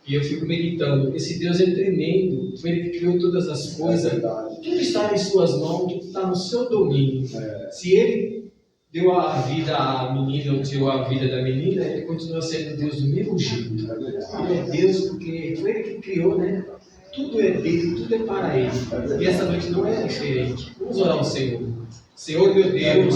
E eu fico meditando, esse Deus é tremendo, foi Ele que criou todas as coisas, tudo está em suas mãos, tudo está no seu domínio. Se Ele deu a vida à menina, ou tirou a vida da menina, Ele continua sendo Deus do mesmo jeito. Ele é Deus porque foi Ele que criou, né? Tudo é dele, tudo é para Ele. E essa noite não é diferente. Vamos orar ao Senhor. Senhor meu Deus,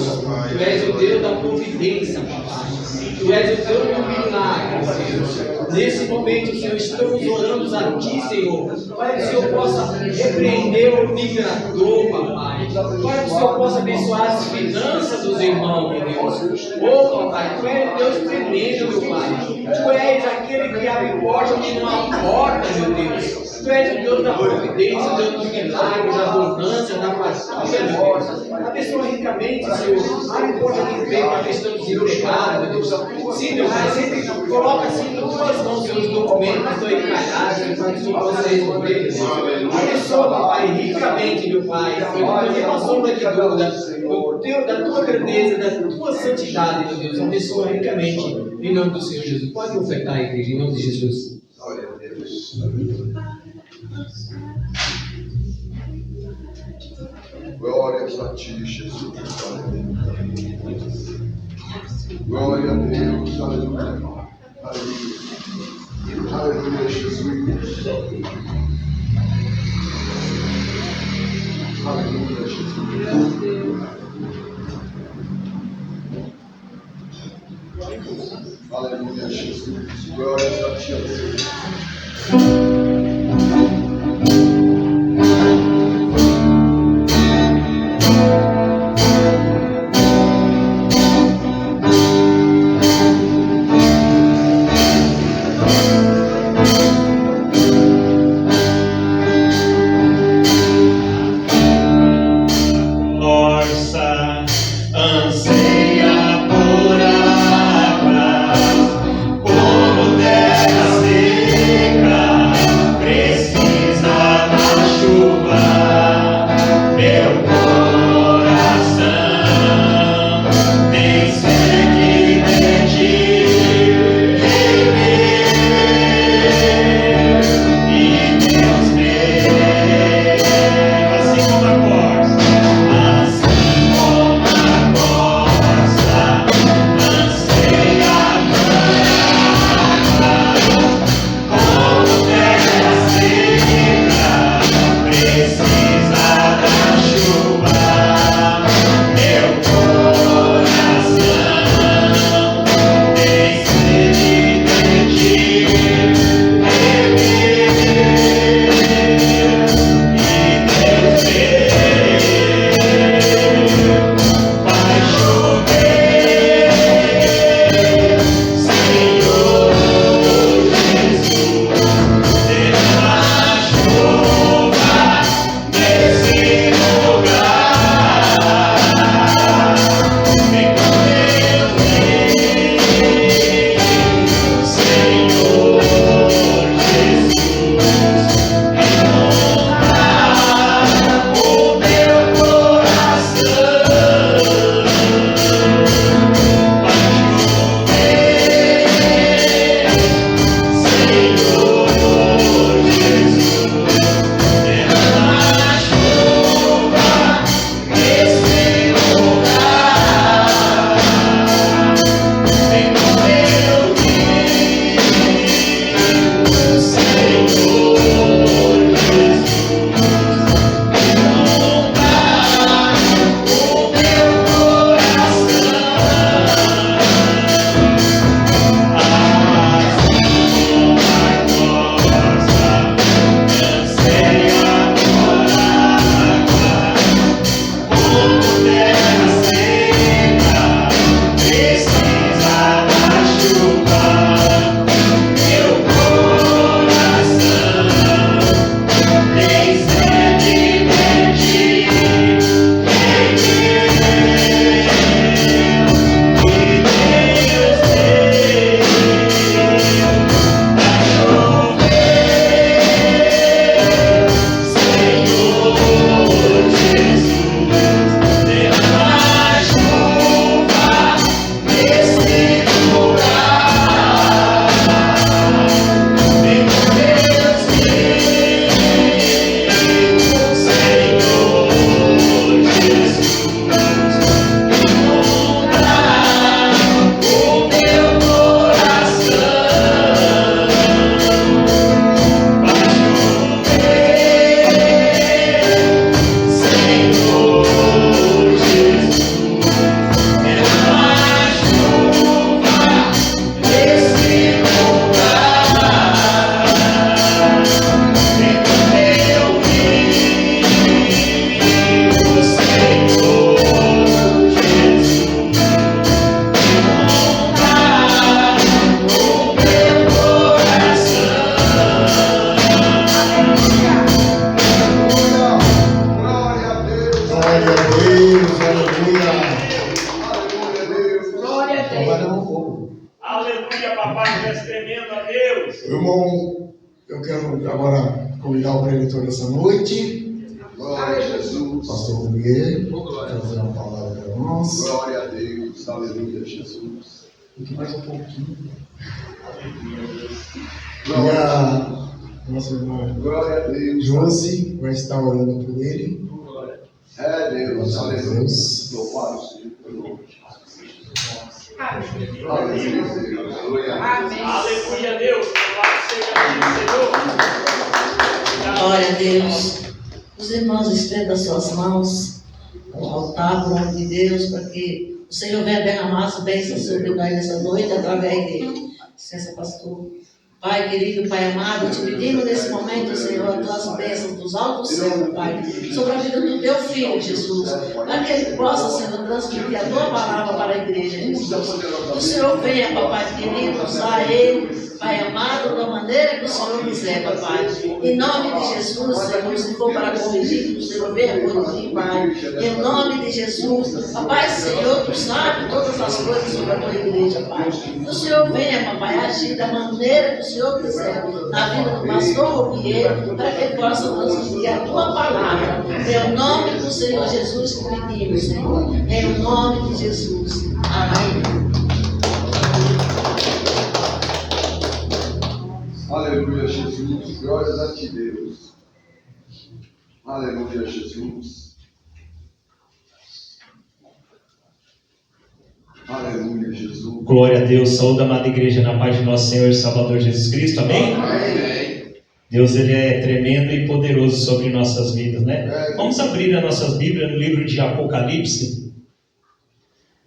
Tu és o Deus da providência, papai. Tu és o Deus do milagre, Deus. Nesse momento, Senhor, estamos orando a Ti, Senhor, para que o Senhor possa repreender o migrador, papai. Para que o Senhor possa abençoar as finanças dos irmãos, meu Deus. Oh, papai, Tu és Deus tremendo, meu Pai. Tu és aquele que abre porta onde não há porta, meu Deus. Tu és o Deus da providência, o Deus dos milagres, da abundância, da fartura, meu Deus. Abençoa ricamente, Senhor. Abre porta de emprego para a questão dos empregados, meu Deus. Sim, meu Pai, sempre coloca assim nas tuas mãos, Senhor, os documentos que estão encalhados, para que o Senhor possa resolver, Deus. Abençoa, papai, ricamente, meu Pai. Não tem uma sombra de dúvida. Da tua grandeza, da tua santidade, meu Deus. Abençoa ricamente, em nome do Senhor Jesus. Pode ofertar a igreja, em nome de Jesus. Glória a Deus. Glórias a Ti, Jesus. Glória a Deus. Aleluia. Aleluia. Aleluia, Jesus. Aleluia, Jesus. Aleluia, Jesus. Glórias a Ti, Deus. Como terra seca. Eu quero agora convidar o preletor dessa noite, Glória a Jesus. pastor Miguel, trazer uma palavra para nós. Glória a Deus. Aleluia, Jesus. Aqui mais um pouquinho. E a nossa irmã Glória a Deus. Josi vai estar orando por ele. É Deus. Glória a Aleluia. Deus. Louvado seja o nome. Amém. Aleluia, Deus. Aleluia. Amém. Aleluia, Deus. Louvado seja o Senhor. Glória a Deus. Os irmãos estendam as suas mãos ao altar, para o nome de Deus, para que o Senhor venha derramar as bênçãos sobre nós nessa noite, através dele. Licença, pastor. Pai querido, Pai amado, eu te pedimos nesse momento, Senhor, as tuas bênçãos dos altos céus, Pai, sobre a vida do teu filho, Jesus, para que ele possa, Senhor, transmitir a tua palavra para a igreja, Jesus. O Senhor venha, papai querido, usar ele, Pai amado, da maneira que o Senhor quiser, papai. Em nome de Jesus, Senhor, se for para corrigir, que o Senhor venha corrigir, Pai. Em nome de Jesus, papai, Senhor, tu sabe todas as coisas sobre a tua igreja, Pai. O Senhor venha, papai, agir da maneira que o Senhor quiser na vida do pastor Robier, para que ele possa transmitir a tua palavra. Em nome do Senhor Jesus que pedimos, Senhor. Em nome de Jesus. Amém. Aleluia, Jesus. Glórias a ti, Deus. Aleluia, Jesus. Aleluia, Jesus. Glória a Deus, saúde a amada igreja na paz de nosso Senhor e Salvador Jesus Cristo, amém? Amém. Deus, ele é tremendo e poderoso sobre nossas vidas, né? Vamos abrir as nossas Bíblias no livro de Apocalipse.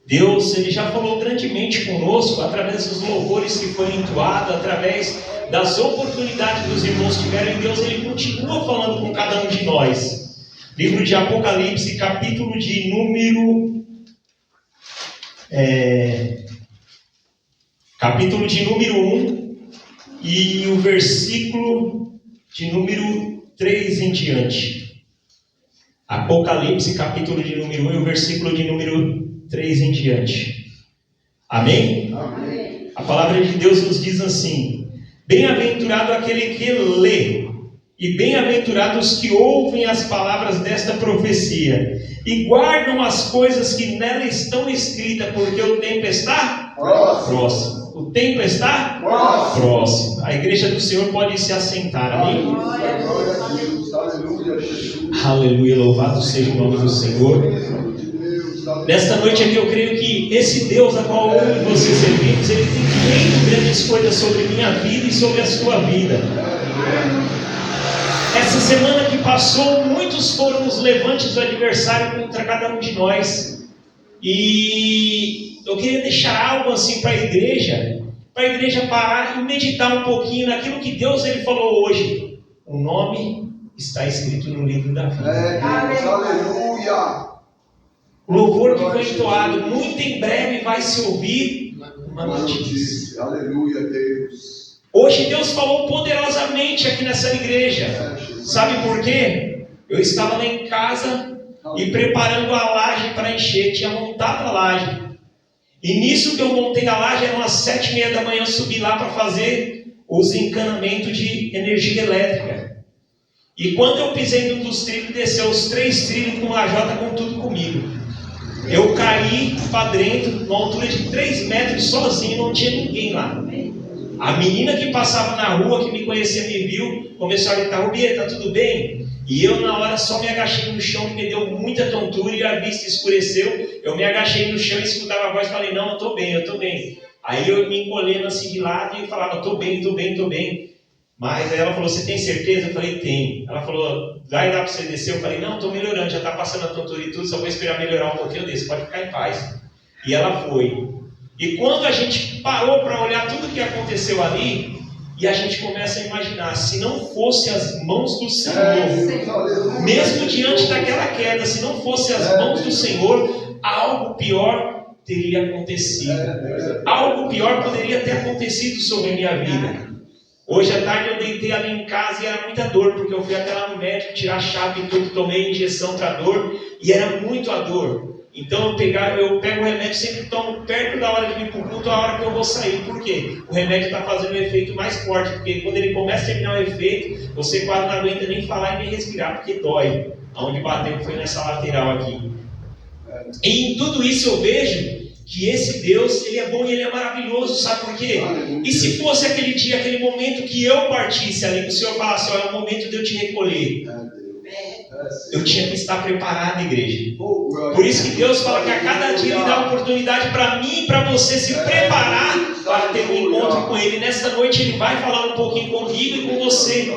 Deus, ele já falou grandemente conosco através dos louvores que foram entoados, através das oportunidades que os irmãos tiveram, e Deus, ele continua falando com cada um de nós. Livro de Apocalipse, capítulo de número 1 e o versículo de número 3 em diante. Apocalipse, capítulo de número 1 e o versículo de número 3 em diante. Amém? Amém. A palavra de Deus nos diz assim: bem-aventurado aquele que lê, e bem-aventurados os que ouvem as palavras desta profecia, e guardam as coisas que nela estão escritas, porque o tempo está próximo. O tempo está próximo. A igreja do Senhor pode se assentar, amém? Glória a Deus. Aleluia, Jesus. Aleluia, louvado seja o nome do Senhor. Nesta noite aqui eu creio que esse Deus a qual eu e você servimos, ele tem feito grandes coisas sobre minha vida e sobre a sua vida. Essa semana que passou, muitos foram os levantes do adversário contra cada um de nós. E eu queria deixar algo assim para a igreja parar e meditar um pouquinho naquilo que Deus ele falou hoje. O nome está escrito no livro da vida. Aleluia. O louvor que foi entoado, muito em breve vai se ouvir uma notícia. Aleluia, Deus. Hoje Deus falou poderosamente aqui nessa igreja. Sabe por quê? Eu estava lá em casa e preparando a laje para encher, tinha montado a laje. E nisso que eu montei a laje, eram umas 7:30 da manhã, eu subi lá para fazer os encanamentos de energia elétrica. E quando eu pisei num dos trilhos, desceu os 3 trilhos com lajota com tudo comigo. Eu caí para dentro, numa altura de 3 metros, sozinho, não tinha ninguém lá. A menina que passava na rua, que me conhecia, me viu, começou a gritar: Robier, tá tudo bem? E eu na hora só me agachei no chão, que me deu muita tontura e a vista escureceu. Eu me agachei no chão e escutava a voz e falei: não, eu tô bem. Aí eu me encolhendo assim de lado e falava: tô bem. Mas aí ela falou: você tem certeza? Eu falei: tenho. Ela falou: vai dar para você descer? Eu falei: não, estou melhorando, já está passando a tontura e tudo, só vou esperar melhorar um pouquinho, eu desço, pode ficar em paz. E ela foi. E quando a gente parou para olhar tudo o que aconteceu ali, e a gente começa a imaginar, se não fosse as mãos do Senhor, mesmo diante daquela queda, se não fosse as mãos do Senhor, algo pior teria acontecido. Algo pior poderia ter acontecido sobre a minha vida. Hoje à tarde eu deitei ali em casa e era muita dor, porque eu fui até lá no médico tirar a chave e tudo, tomei injeção para dor, e era muito a dor. Então eu pego o remédio, sempre tomo perto da hora de vir para o culto, a hora que eu vou sair. Por quê? O remédio está fazendo um efeito mais forte, porque quando ele começa a terminar o efeito, você quase não aguenta nem falar e nem respirar, porque dói. Aonde bateu foi nessa lateral aqui. E em tudo isso eu vejo que esse Deus, Ele é bom e Ele é maravilhoso, sabe por quê? E se fosse aquele dia, aquele momento que eu partisse ali, que o Senhor falasse, olha, é o momento de eu te recolher. Eu tinha que estar preparado, igreja. Por isso que Deus fala que a cada dia Ele dá oportunidade para mim e para você se preparar para ter um encontro com Ele. Nesta noite Ele vai falar um pouquinho comigo e com você.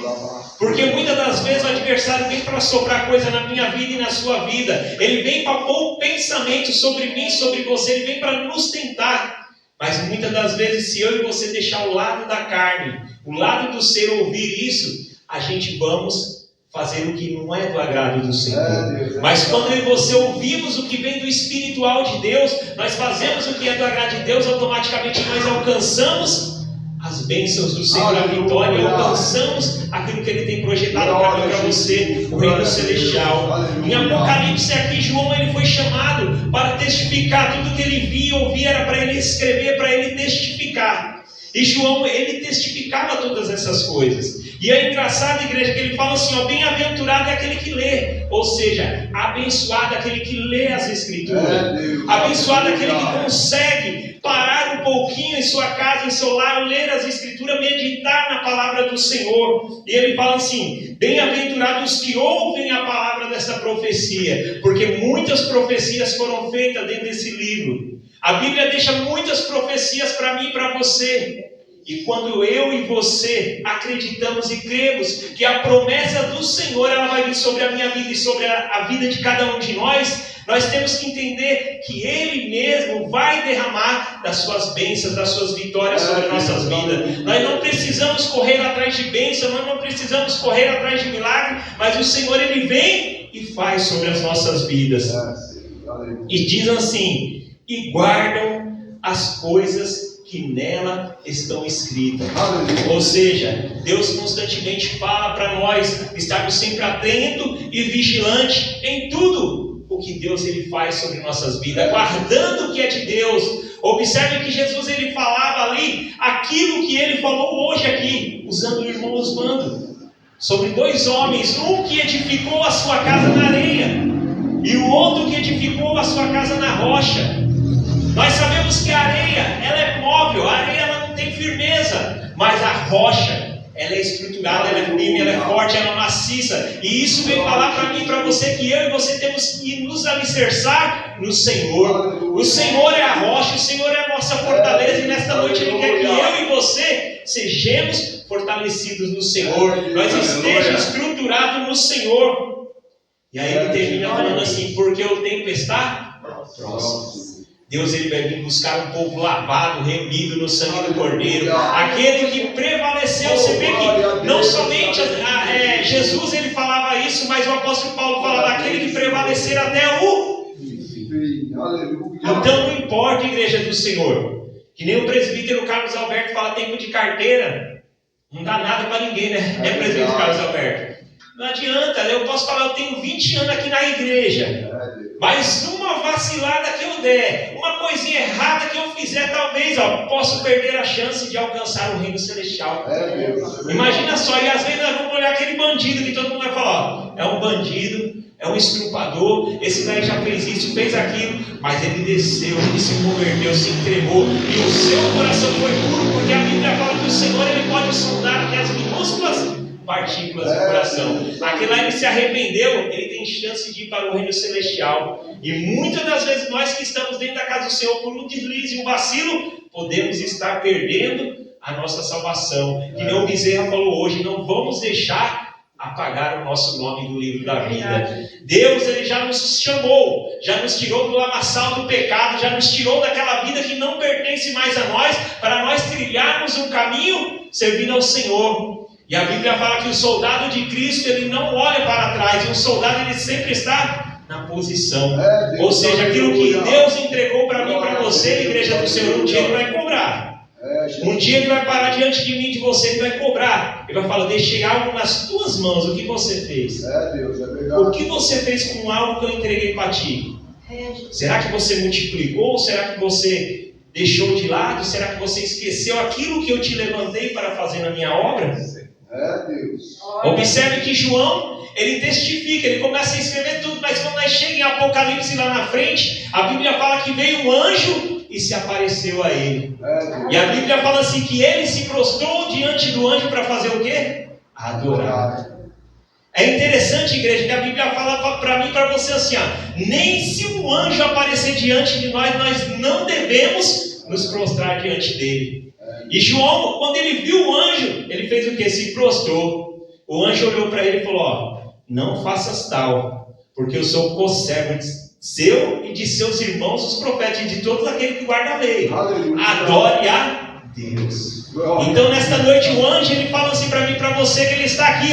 Porque muitas das vezes o adversário vem para soprar coisa na minha vida e na sua vida. Ele vem para pôr pensamento sobre mim, sobre você. Ele vem para nos tentar. Mas muitas das vezes, se eu e você deixar o lado da carne, o lado do ser ouvir isso, a gente vamos fazer o que não é do agrado do Senhor. Mas quando eu e você ouvimos o que vem do espiritual de Deus, nós fazemos o que é do agrado de Deus, automaticamente nós alcançamos as bênçãos do Senhor, a vitória, e alcançamos aquilo que Ele tem projetado para mim, para você, o reino celestial. Em Apocalipse aqui, João ele foi chamado para testificar tudo que ele via e ouvia, era para ele escrever, para ele testificar. E João, ele testificava todas essas coisas. E é engraçado, igreja, que ele fala assim, ó, bem-aventurado é aquele que lê. Ou seja, abençoado é aquele que lê as Escrituras. Abençoado é aquele que consegue parar um pouquinho em sua casa, em seu lar, ler as Escrituras, meditar na palavra do Senhor. E ele fala assim, bem-aventurados os que ouvem a palavra dessa profecia. Porque muitas profecias foram feitas dentro desse livro. A Bíblia deixa muitas profecias para mim e para você. E quando eu e você acreditamos e cremos que a promessa do Senhor ela vai vir sobre a minha vida e sobre a vida de cada um de nós, nós temos que entender que Ele mesmo vai derramar das suas bênçãos, das suas vitórias sobre nossas vidas. Nós não precisamos correr atrás de bênção, nós não precisamos correr atrás de milagre, mas o Senhor Ele vem e faz sobre as nossas vidas. E diz assim, e guardam as coisas que nela estão escritas. Ou seja, Deus constantemente fala para nós estarmos sempre atentos e vigilantes em tudo o que Deus ele faz sobre nossas vidas, guardando o que é de Deus. Observe que Jesus ele falava ali aquilo que ele falou hoje aqui, usando o irmão Oswaldo, sobre dois homens, um que edificou a sua casa na areia e o outro que edificou a sua casa na rocha. Nós sabemos que a areia, ela é móvel, a areia ela não tem firmeza, mas a rocha, ela é estruturada, ela é firme, ela é forte, ela é maciça. E isso vem falar para mim e para você que eu e você temos que nos alicerçar no Senhor. O Senhor é a rocha, o Senhor é a nossa fortaleza, e nesta noite Ele quer que eu e você sejamos fortalecidos no Senhor, nós estejamos estruturados no Senhor. E aí ele termina falando assim, porque o tempo está próximo. Deus ele vai vir buscar um povo lavado, reunido no sangue do Cordeiro, aquele que prevaleceu. Você vê que não somente Jesus ele falava isso, mas o apóstolo Paulo fala daquele que prevalecer até o fim. Então não importa, igreja do Senhor, que nem o presbítero Carlos Alberto fala, tempo de carteira não dá nada para ninguém, né? É presbítero Carlos Alberto. Não adianta, eu posso falar, eu tenho 20 anos aqui na igreja, mas numa vacilada que eu der, uma coisinha errada que eu fizer, talvez, posso perder a chance de alcançar o reino celestial. Imagina só, e às vezes nós vamos olhar aquele bandido que todo mundo vai falar, é um bandido, é um estrupador, esse daí já fez isso, fez aquilo, mas ele desceu, ele se converteu, se entregou, e o seu coração foi puro, porque a Bíblia fala que o Senhor ele pode sondar até as minúsculas partículas do coração. Aquele lá ele se arrependeu, ele tem chance de ir para o reino celestial. E muitas das vezes nós que estamos dentro da casa do Senhor, por um deslize e um vacilo, podemos estar perdendo a nossa salvação. Que nem o Bezerra falou hoje, não vamos deixar apagar o nosso nome do livro da vida. Deus ele já nos chamou, já nos tirou do lamaçal do pecado, já nos tirou daquela vida que não pertence mais a nós, para nós trilharmos um caminho servindo ao Senhor. E a Bíblia fala que o soldado de Cristo ele não olha para trás, e o soldado ele sempre está na posição. Ou seja, aquilo que Deus entregou para mim, para você, igreja do Senhor, um dia ele vai cobrar. Um dia ele vai parar diante de mim, de você, ele vai cobrar. Ele vai falar, deixei algo nas tuas mãos, o que você fez? O que você fez com algo que eu entreguei para ti? Será que você multiplicou? Será que você deixou de lado? Será que você esqueceu aquilo que eu te levantei para fazer na minha obra? Deus. Observe que João, ele testifica, ele começa a escrever tudo, mas quando nós chegamos em Apocalipse lá na frente, a Bíblia fala que veio um anjo e se apareceu a ele. E a Bíblia fala assim que ele se prostrou diante do anjo para fazer o quê? Adorar. É interessante, igreja, que a Bíblia fala para mim e para você assim, nem se um anjo aparecer diante de nós, nós não devemos nos prostrar diante dele. E João, quando ele viu o anjo, ele fez o quê? Se prostrou. O anjo olhou para ele e falou, não faças tal, porque eu sou conservo seu e de seus irmãos, os profetas, e de todos aqueles que guardam a lei. Adore a Deus. Então nesta noite o anjo, ele fala assim para mim e para você, que ele está aqui,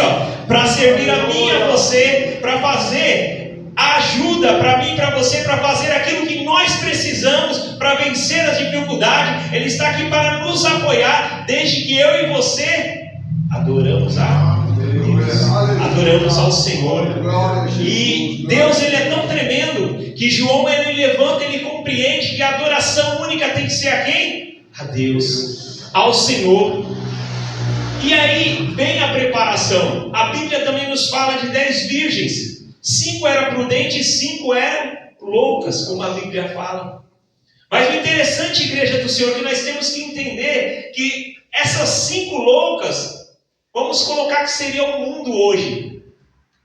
para servir a mim e a você, para fazer ajuda para mim e para você, para fazer aquilo que nós precisamos para vencer as dificuldades. Ele está aqui para nos apoiar, desde que eu e você adoramos a Deus, adoramos ao Senhor. E Deus, ele é tão tremendo que João, ele levanta, ele compreende que a adoração única tem que ser a quem? A Deus, ao Senhor. E aí vem a preparação. A Bíblia também nos fala de 10 virgens. 5 eram prudentes e 5 eram loucas, como a Bíblia fala. Mas o interessante, igreja do Senhor, que nós temos que entender que essas 5 loucas, vamos colocar que seria o mundo hoje.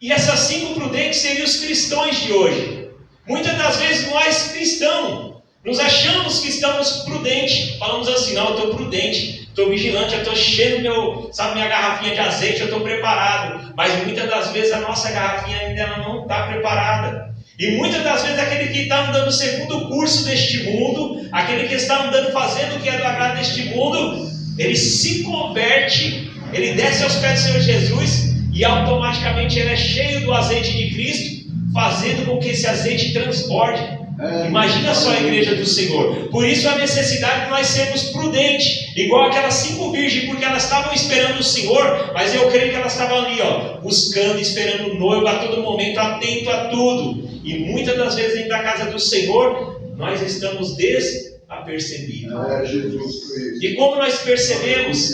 E essas 5 prudentes seriam os cristãos de hoje. Muitas das vezes nós cristãos, nos achamos que estamos prudentes. Falamos assim, não, eu estou prudente, estou vigilante, eu estou cheio minha garrafinha de azeite, eu estou preparado. Mas muitas das vezes a nossa garrafinha ainda não está preparada. E muitas das vezes aquele que está andando o segundo curso deste mundo, aquele que está andando fazendo o que é do agrado deste mundo, ele se converte, ele desce aos pés do Senhor Jesus e automaticamente ele é cheio do azeite de Cristo, fazendo com que esse azeite transborde. Imagina só a igreja do Senhor. Por isso a necessidade de nós sermos prudentes, igual aquelas 5 virgens, porque elas estavam esperando o Senhor, mas eu creio que elas estavam ali, buscando, esperando o noivo a todo momento, atento a tudo. E muitas das vezes dentro da casa do Senhor, nós estamos desapercebidos. E como nós percebemos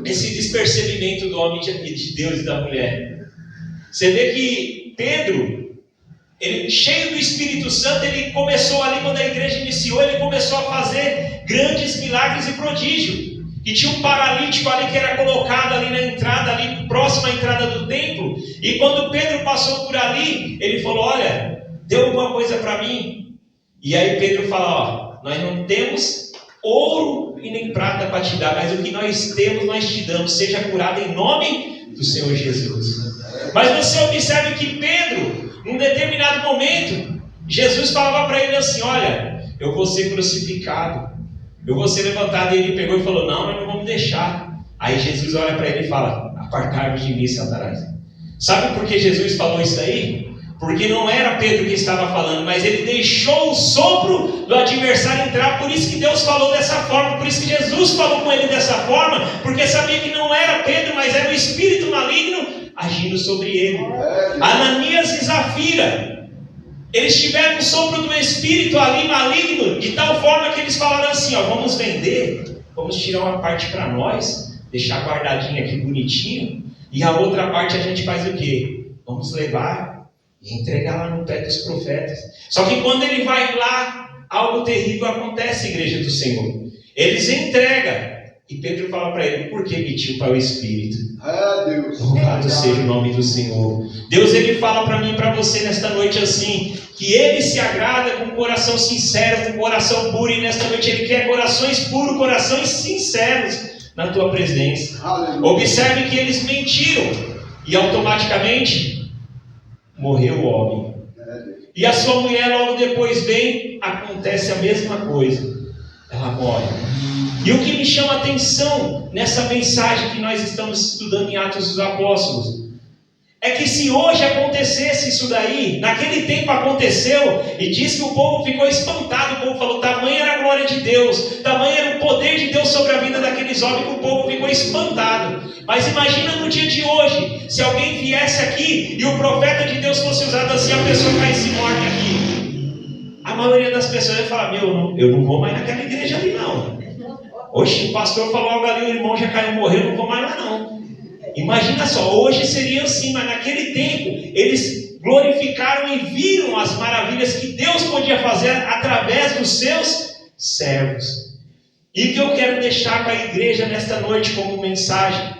esse despercebimento do homem de Deus e da mulher? Você vê que Pedro, ele, cheio do Espírito Santo, ele começou ali, quando a igreja iniciou, ele começou a fazer grandes milagres e prodígios. E tinha um paralítico ali que era colocado ali na entrada, ali próximo à entrada do templo. E quando Pedro passou por ali, ele falou, olha, dê alguma coisa para mim. E aí Pedro fala, nós não temos ouro e nem prata para te dar, mas o que nós temos, nós te damos. Seja curado em nome do Senhor Jesus. Mas você observe que Pedro, num determinado momento, Jesus falava para ele assim, olha, eu vou ser crucificado, eu vou ser levantado. E ele pegou e falou, não, nós não vamos deixar. Aí Jesus olha para ele e fala, apartai-vos de mim, Satanás. Sabe por que Jesus falou isso aí? Porque não era Pedro que estava falando, mas ele deixou o sopro do adversário entrar. Por isso que Deus falou dessa forma, por isso que Jesus falou com ele dessa forma, porque sabia que não era Pedro, mas era o espírito maligno agindo sobre ele. Ananias e Zafira, eles tiveram um sopro do espírito ali maligno, de tal forma que eles falaram assim, vamos vender, vamos tirar uma parte para nós, deixar guardadinha aqui bonitinho, e a outra parte a gente faz o quê? Vamos levar e entregar lá no pé dos profetas. Só que quando ele vai lá, algo terrível acontece, igreja do Senhor. Eles entregam, e Pedro fala para ele, por que mentiu para o Espírito? Deus. Louvado seja o nome do Senhor. Deus, ele fala para mim e para você nesta noite assim, que ele se agrada com um coração sincero, com um coração puro, e nesta noite ele quer corações puros, corações sinceros na tua presença. Observe que eles mentiram e automaticamente morreu o homem. E a sua mulher logo depois vem, acontece a mesma coisa, ela morre. E o que me chama a atenção nessa mensagem que nós estamos estudando em Atos dos Apóstolos é que se hoje acontecesse isso daí, naquele tempo aconteceu, e diz que o povo ficou espantado, o povo falou, tamanha era a glória de Deus, tamanho era o poder de Deus sobre a vida daqueles homens, que o povo ficou espantado. Mas imagina no dia de hoje, se alguém viesse aqui, e o profeta de Deus fosse usado assim, a pessoa caísse morta aqui. A maioria das pessoas ia falar, eu não vou mais naquela igreja ali não. Hoje o pastor falou algo ali, o irmão já caiu, morreu, não vou mais lá não. Imagina só, hoje seria assim, mas naquele tempo eles glorificaram e viram as maravilhas que Deus podia fazer através dos seus servos. E o que eu quero deixar para a igreja nesta noite como mensagem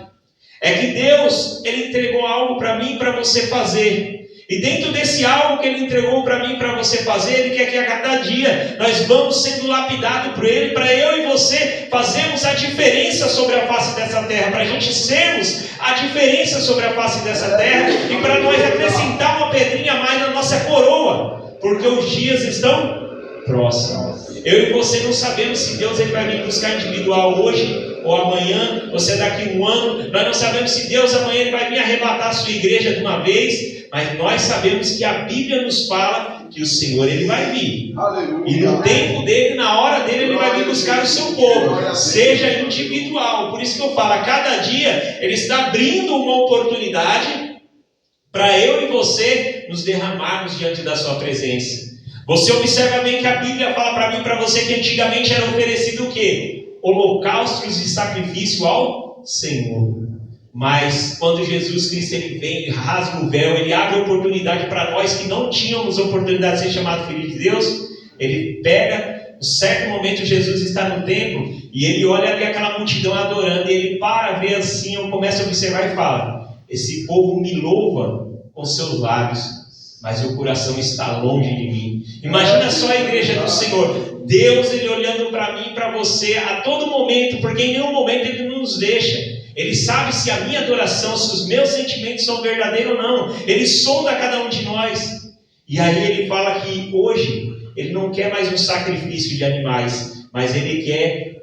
é que Deus, Ele entregou algo para mim e para você fazer. E dentro desse algo que Ele entregou para mim e para você fazer, Ele quer que a cada dia nós vamos sendo lapidados por Ele, para eu e você fazermos a diferença sobre a face dessa terra, para a gente sermos a diferença sobre a face dessa terra, e para nós acrescentar uma pedrinha a mais na nossa coroa, porque os dias estão próximos. Eu e você não sabemos se Deus ele vai vir buscar individual hoje ou amanhã, ou se é daqui um ano. Nós não sabemos se Deus amanhã ele vai vir arrebatar a sua igreja de uma vez, mas nós sabemos que a Bíblia nos fala que o Senhor ele vai vir. Aleluia. E no tempo dele, na hora dele, ele vai vir buscar o seu povo, seja individual. Por isso que eu falo, a cada dia ele está abrindo uma oportunidade para eu e você nos derramarmos diante da sua presença. Você observa bem que a Bíblia fala para mim e para você que antigamente era oferecido o quê? Holocaustos e sacrifício ao Senhor. Mas quando Jesus Cristo ele vem, ele rasga o véu, ele abre oportunidade para nós que não tínhamos oportunidade de ser chamados filhos de Deus. Ele pega, em certo momento Jesus está no templo e ele olha ali aquela multidão adorando e ele para ver assim, eu começo a observar e fala, esse povo me louva com seus lábios, mas o coração está longe de mim. Imagina só a igreja do Senhor, Deus ele olhando para mim e para você a todo momento, porque em nenhum momento ele não nos deixa. Ele sabe se a minha adoração, se os meus sentimentos são verdadeiros ou não. Ele sonda cada um de nós. E aí ele fala que hoje ele não quer mais um sacrifício de animais, mas ele quer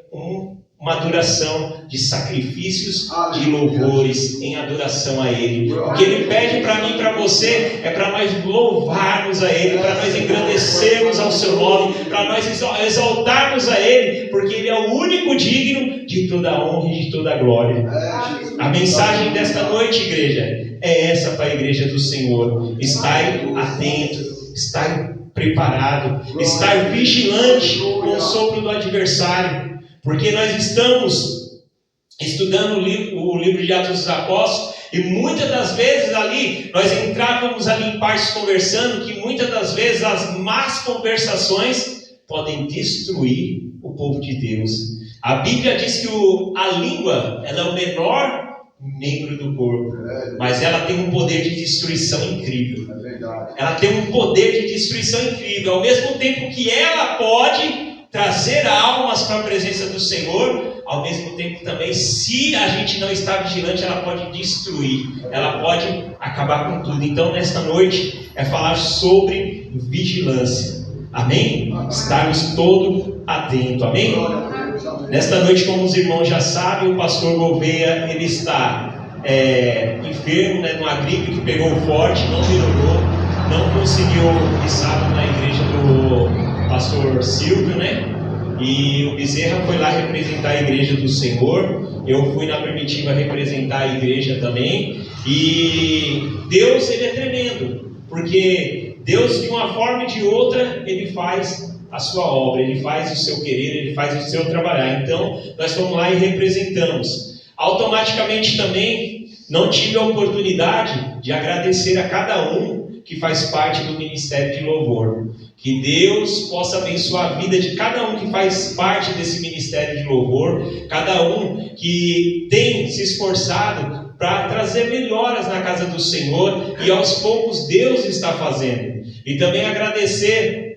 uma adoração de sacrifícios, de louvores em adoração a Ele. O que Ele pede para mim e para você é para nós louvarmos a Ele, para nós engrandecermos ao Seu nome, para nós exaltarmos a Ele, porque Ele é o único digno de toda a honra e de toda a glória. A mensagem desta noite, igreja, é essa para a igreja do Senhor. Estar atento, estar preparado, estar vigilante com o sopro do adversário. Porque nós estamos estudando o livro de Atos dos Apóstolos e muitas das vezes ali, nós entrávamos ali em partes conversando que muitas das vezes as más conversações podem destruir o povo de Deus. A Bíblia diz que a língua ela é o menor membro do corpo, mas ela tem um poder de destruição incrível. Ela tem um poder de destruição incrível, ao mesmo tempo que ela pode trazer almas para a presença do Senhor, ao mesmo tempo também, se a gente não está vigilante, ela pode destruir, ela pode acabar com tudo. Então, nesta noite, é falar sobre vigilância, amém? Estarmos todos atentos, amém? Nesta noite, como os irmãos já sabem, o pastor Gouveia, ele está enfermo, numa gripe que pegou forte, não melhorou, não conseguiu ir sábado na igreja do pastor Silvio, e o Bezerra foi lá representar a igreja do Senhor, eu fui na Primitiva representar a igreja também, e Deus ele é tremendo, porque Deus de uma forma e de outra, ele faz a sua obra, ele faz o seu querer, ele faz o seu trabalhar. Então, nós fomos lá e representamos. Automaticamente também, não tive a oportunidade de agradecer a cada um que faz parte do Ministério de Louvor. Que Deus possa abençoar a vida de cada um que faz parte desse Ministério de Louvor, cada um que tem se esforçado para trazer melhoras na casa do Senhor, e aos poucos Deus está fazendo. E também agradecer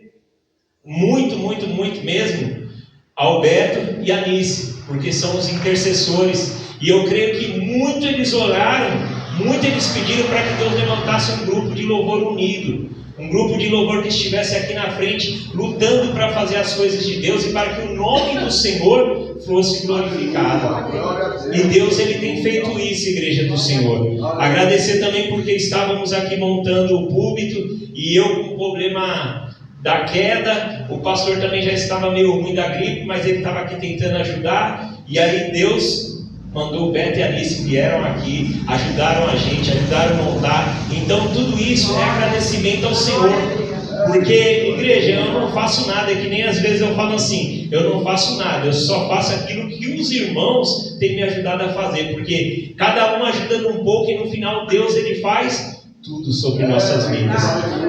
muito, muito, muito mesmo ao Beto e a Nice, porque são os intercessores, e eu creio que muito eles oraram, muito eles pediram para que Deus levantasse um grupo de louvor unido, um grupo de louvor que estivesse aqui na frente, lutando para fazer as coisas de Deus e para que o nome do Senhor fosse glorificado. E Deus, Ele tem feito isso, igreja do Senhor. Agradecer também porque estávamos aqui montando o púlpito e eu com o problema da queda, o pastor também já estava meio ruim da gripe, mas ele estava aqui tentando ajudar, e aí Deus mandou o Beto e a Alice, vieram aqui, ajudaram a gente, ajudaram a montar. Então tudo isso é agradecimento ao Senhor, porque igreja, eu não faço nada, é que nem às vezes eu falo assim, eu não faço nada, eu só faço aquilo que os irmãos têm me ajudado a fazer, porque cada um ajuda num pouco e no final Deus, Ele faz tudo sobre nossas vidas.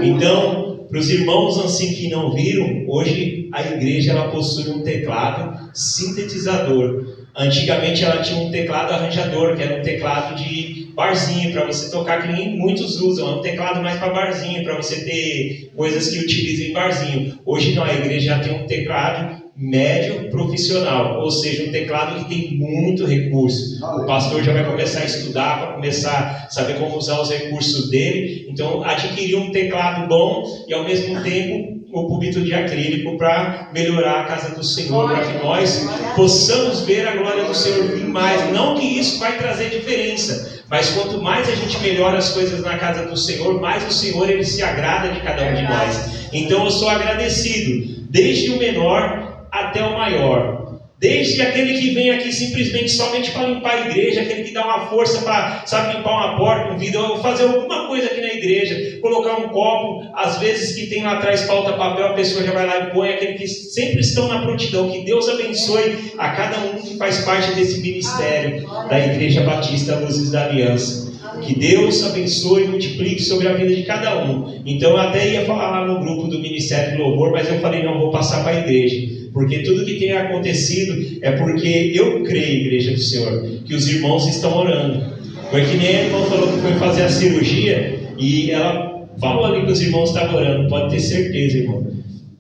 Então, para os irmãos assim que não viram, hoje a igreja ela possui um teclado sintetizador. Antigamente ela tinha um teclado arranjador, que era um teclado de barzinho, para você tocar, que nem muitos usam. É um teclado mais para barzinho, para você ter coisas que utilizam em barzinho. Hoje não, a igreja já tem um teclado médio profissional, ou seja, um teclado que tem muito recurso. O pastor já vai começar a estudar, para começar a saber como usar os recursos dele. Então, adquirir um teclado bom e ao mesmo tempo o púlpito de acrílico para melhorar a casa do Senhor, para que nós possamos ver a glória do Senhor vir mais. Não que isso vai trazer diferença, mas quanto mais a gente melhora as coisas na casa do Senhor, mais o Senhor Ele se agrada de cada um de nós. Então eu sou agradecido, desde o menor até o maior. Desde aquele que vem aqui simplesmente somente para limpar a igreja, aquele que dá uma força para, sabe, limpar uma porta, um vidro, ou fazer alguma coisa aqui na igreja, colocar um copo, às vezes que tem lá atrás falta papel, a pessoa já vai lá e põe, aquele que sempre estão na prontidão. Que Deus abençoe a cada um que faz parte desse ministério da Igreja Batista Luzes da Aliança. Que Deus abençoe e multiplique sobre a vida de cada um. Então eu até ia falar lá no grupo do Ministério do Louvor, mas eu falei, não, vou passar para a igreja. Porque tudo que tem acontecido é porque eu creio, igreja do Senhor, que os irmãos estão orando. Foi que nem a irmã falou que foi fazer a cirurgia e ela falou ali que os irmãos estavam orando. Pode ter certeza, irmão.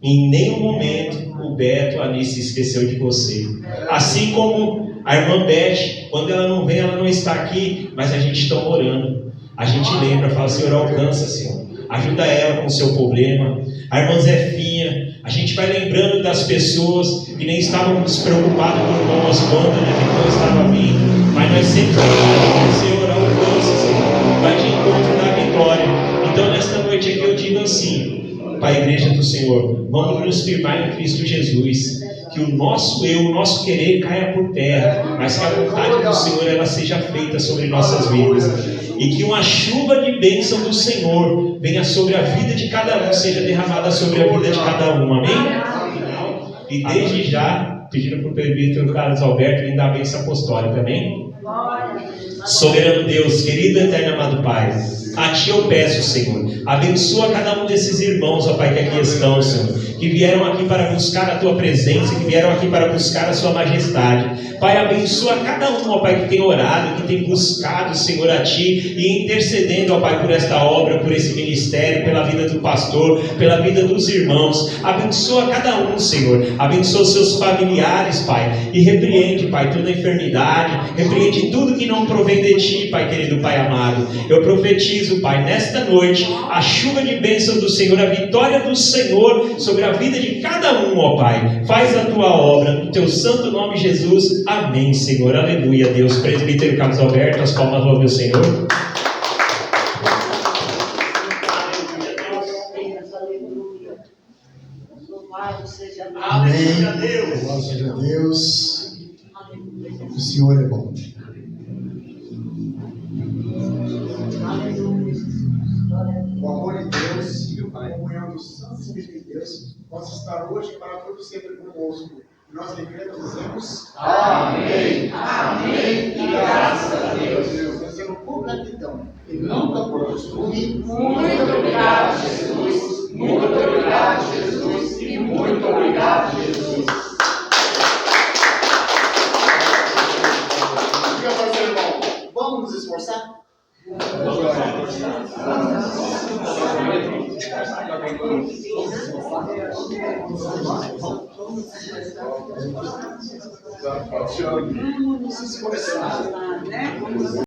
Em nenhum momento o Beto, a Alice esqueceu de você. Assim como a irmã Beth, quando ela não vem, ela não está aqui, mas a gente está orando. A gente lembra, fala, Senhor, alcança, Senhor. Ajuda ela com o seu problema. A irmã Zefinha, a gente vai lembrando das pessoas que nem estávamos preocupados com o irmão Oswaldo, né, que não estava vindo, mas nós sempre falamos, Senhor, alcança, Senhor, vai de encontro da vitória. Então, nesta noite aqui eu digo assim, para a igreja do Senhor, vamos nos firmar em Cristo Jesus, que o nosso eu, o nosso querer caia por terra, mas que a vontade do Senhor ela seja feita sobre nossas vidas. E que uma chuva de bênção do Senhor venha sobre a vida de cada um, seja derramada sobre a vida de cada um, amém? E desde já, pedindo para o presbítero Carlos Alberto lhe dar a bênção apostólica, amém? Soberano Deus, querido e eterno amado Pai, a Ti eu peço, Senhor, abençoa cada um desses irmãos, ó Pai, que aqui estão, Senhor, que vieram aqui para buscar a Tua presença, que vieram aqui para buscar a Sua majestade. Pai, abençoa cada um, ó Pai, que tem orado, que tem buscado, Senhor, a Ti e intercedendo, ó Pai, por esta obra, por esse ministério, pela vida do pastor, pela vida dos irmãos. Abençoa cada um, Senhor, abençoa os seus familiares, Pai, e repreende, Pai, toda enfermidade, repreende tudo que não provém de Ti, Pai querido, Pai amado. Eu profetizo, Pai, nesta noite, a chuva de bênção do Senhor, a vitória do Senhor sobre a vida de cada um, ó Pai. Faz a Tua obra, no Teu santo nome, Jesus. Amém, Senhor. Aleluia, Deus. Presbítero Carlos Alberto, as palmas louvem o Senhor. Amém. Louvado seja Deus. O Senhor é bom. O amor de Deus e o comunhão do Santo Espírito de Deus possa estar hoje para todos sempre conosco. Nós da igreja dizemos amém, amém e graças a Deus. Fazendo por gratidão e nunca por costume. Muito obrigado, Jesus. Muito obrigado, Jesus. E muito obrigado, Jesus. Meu parceiro irmão, vamos nos esforçar? Vamos se esforçar, né?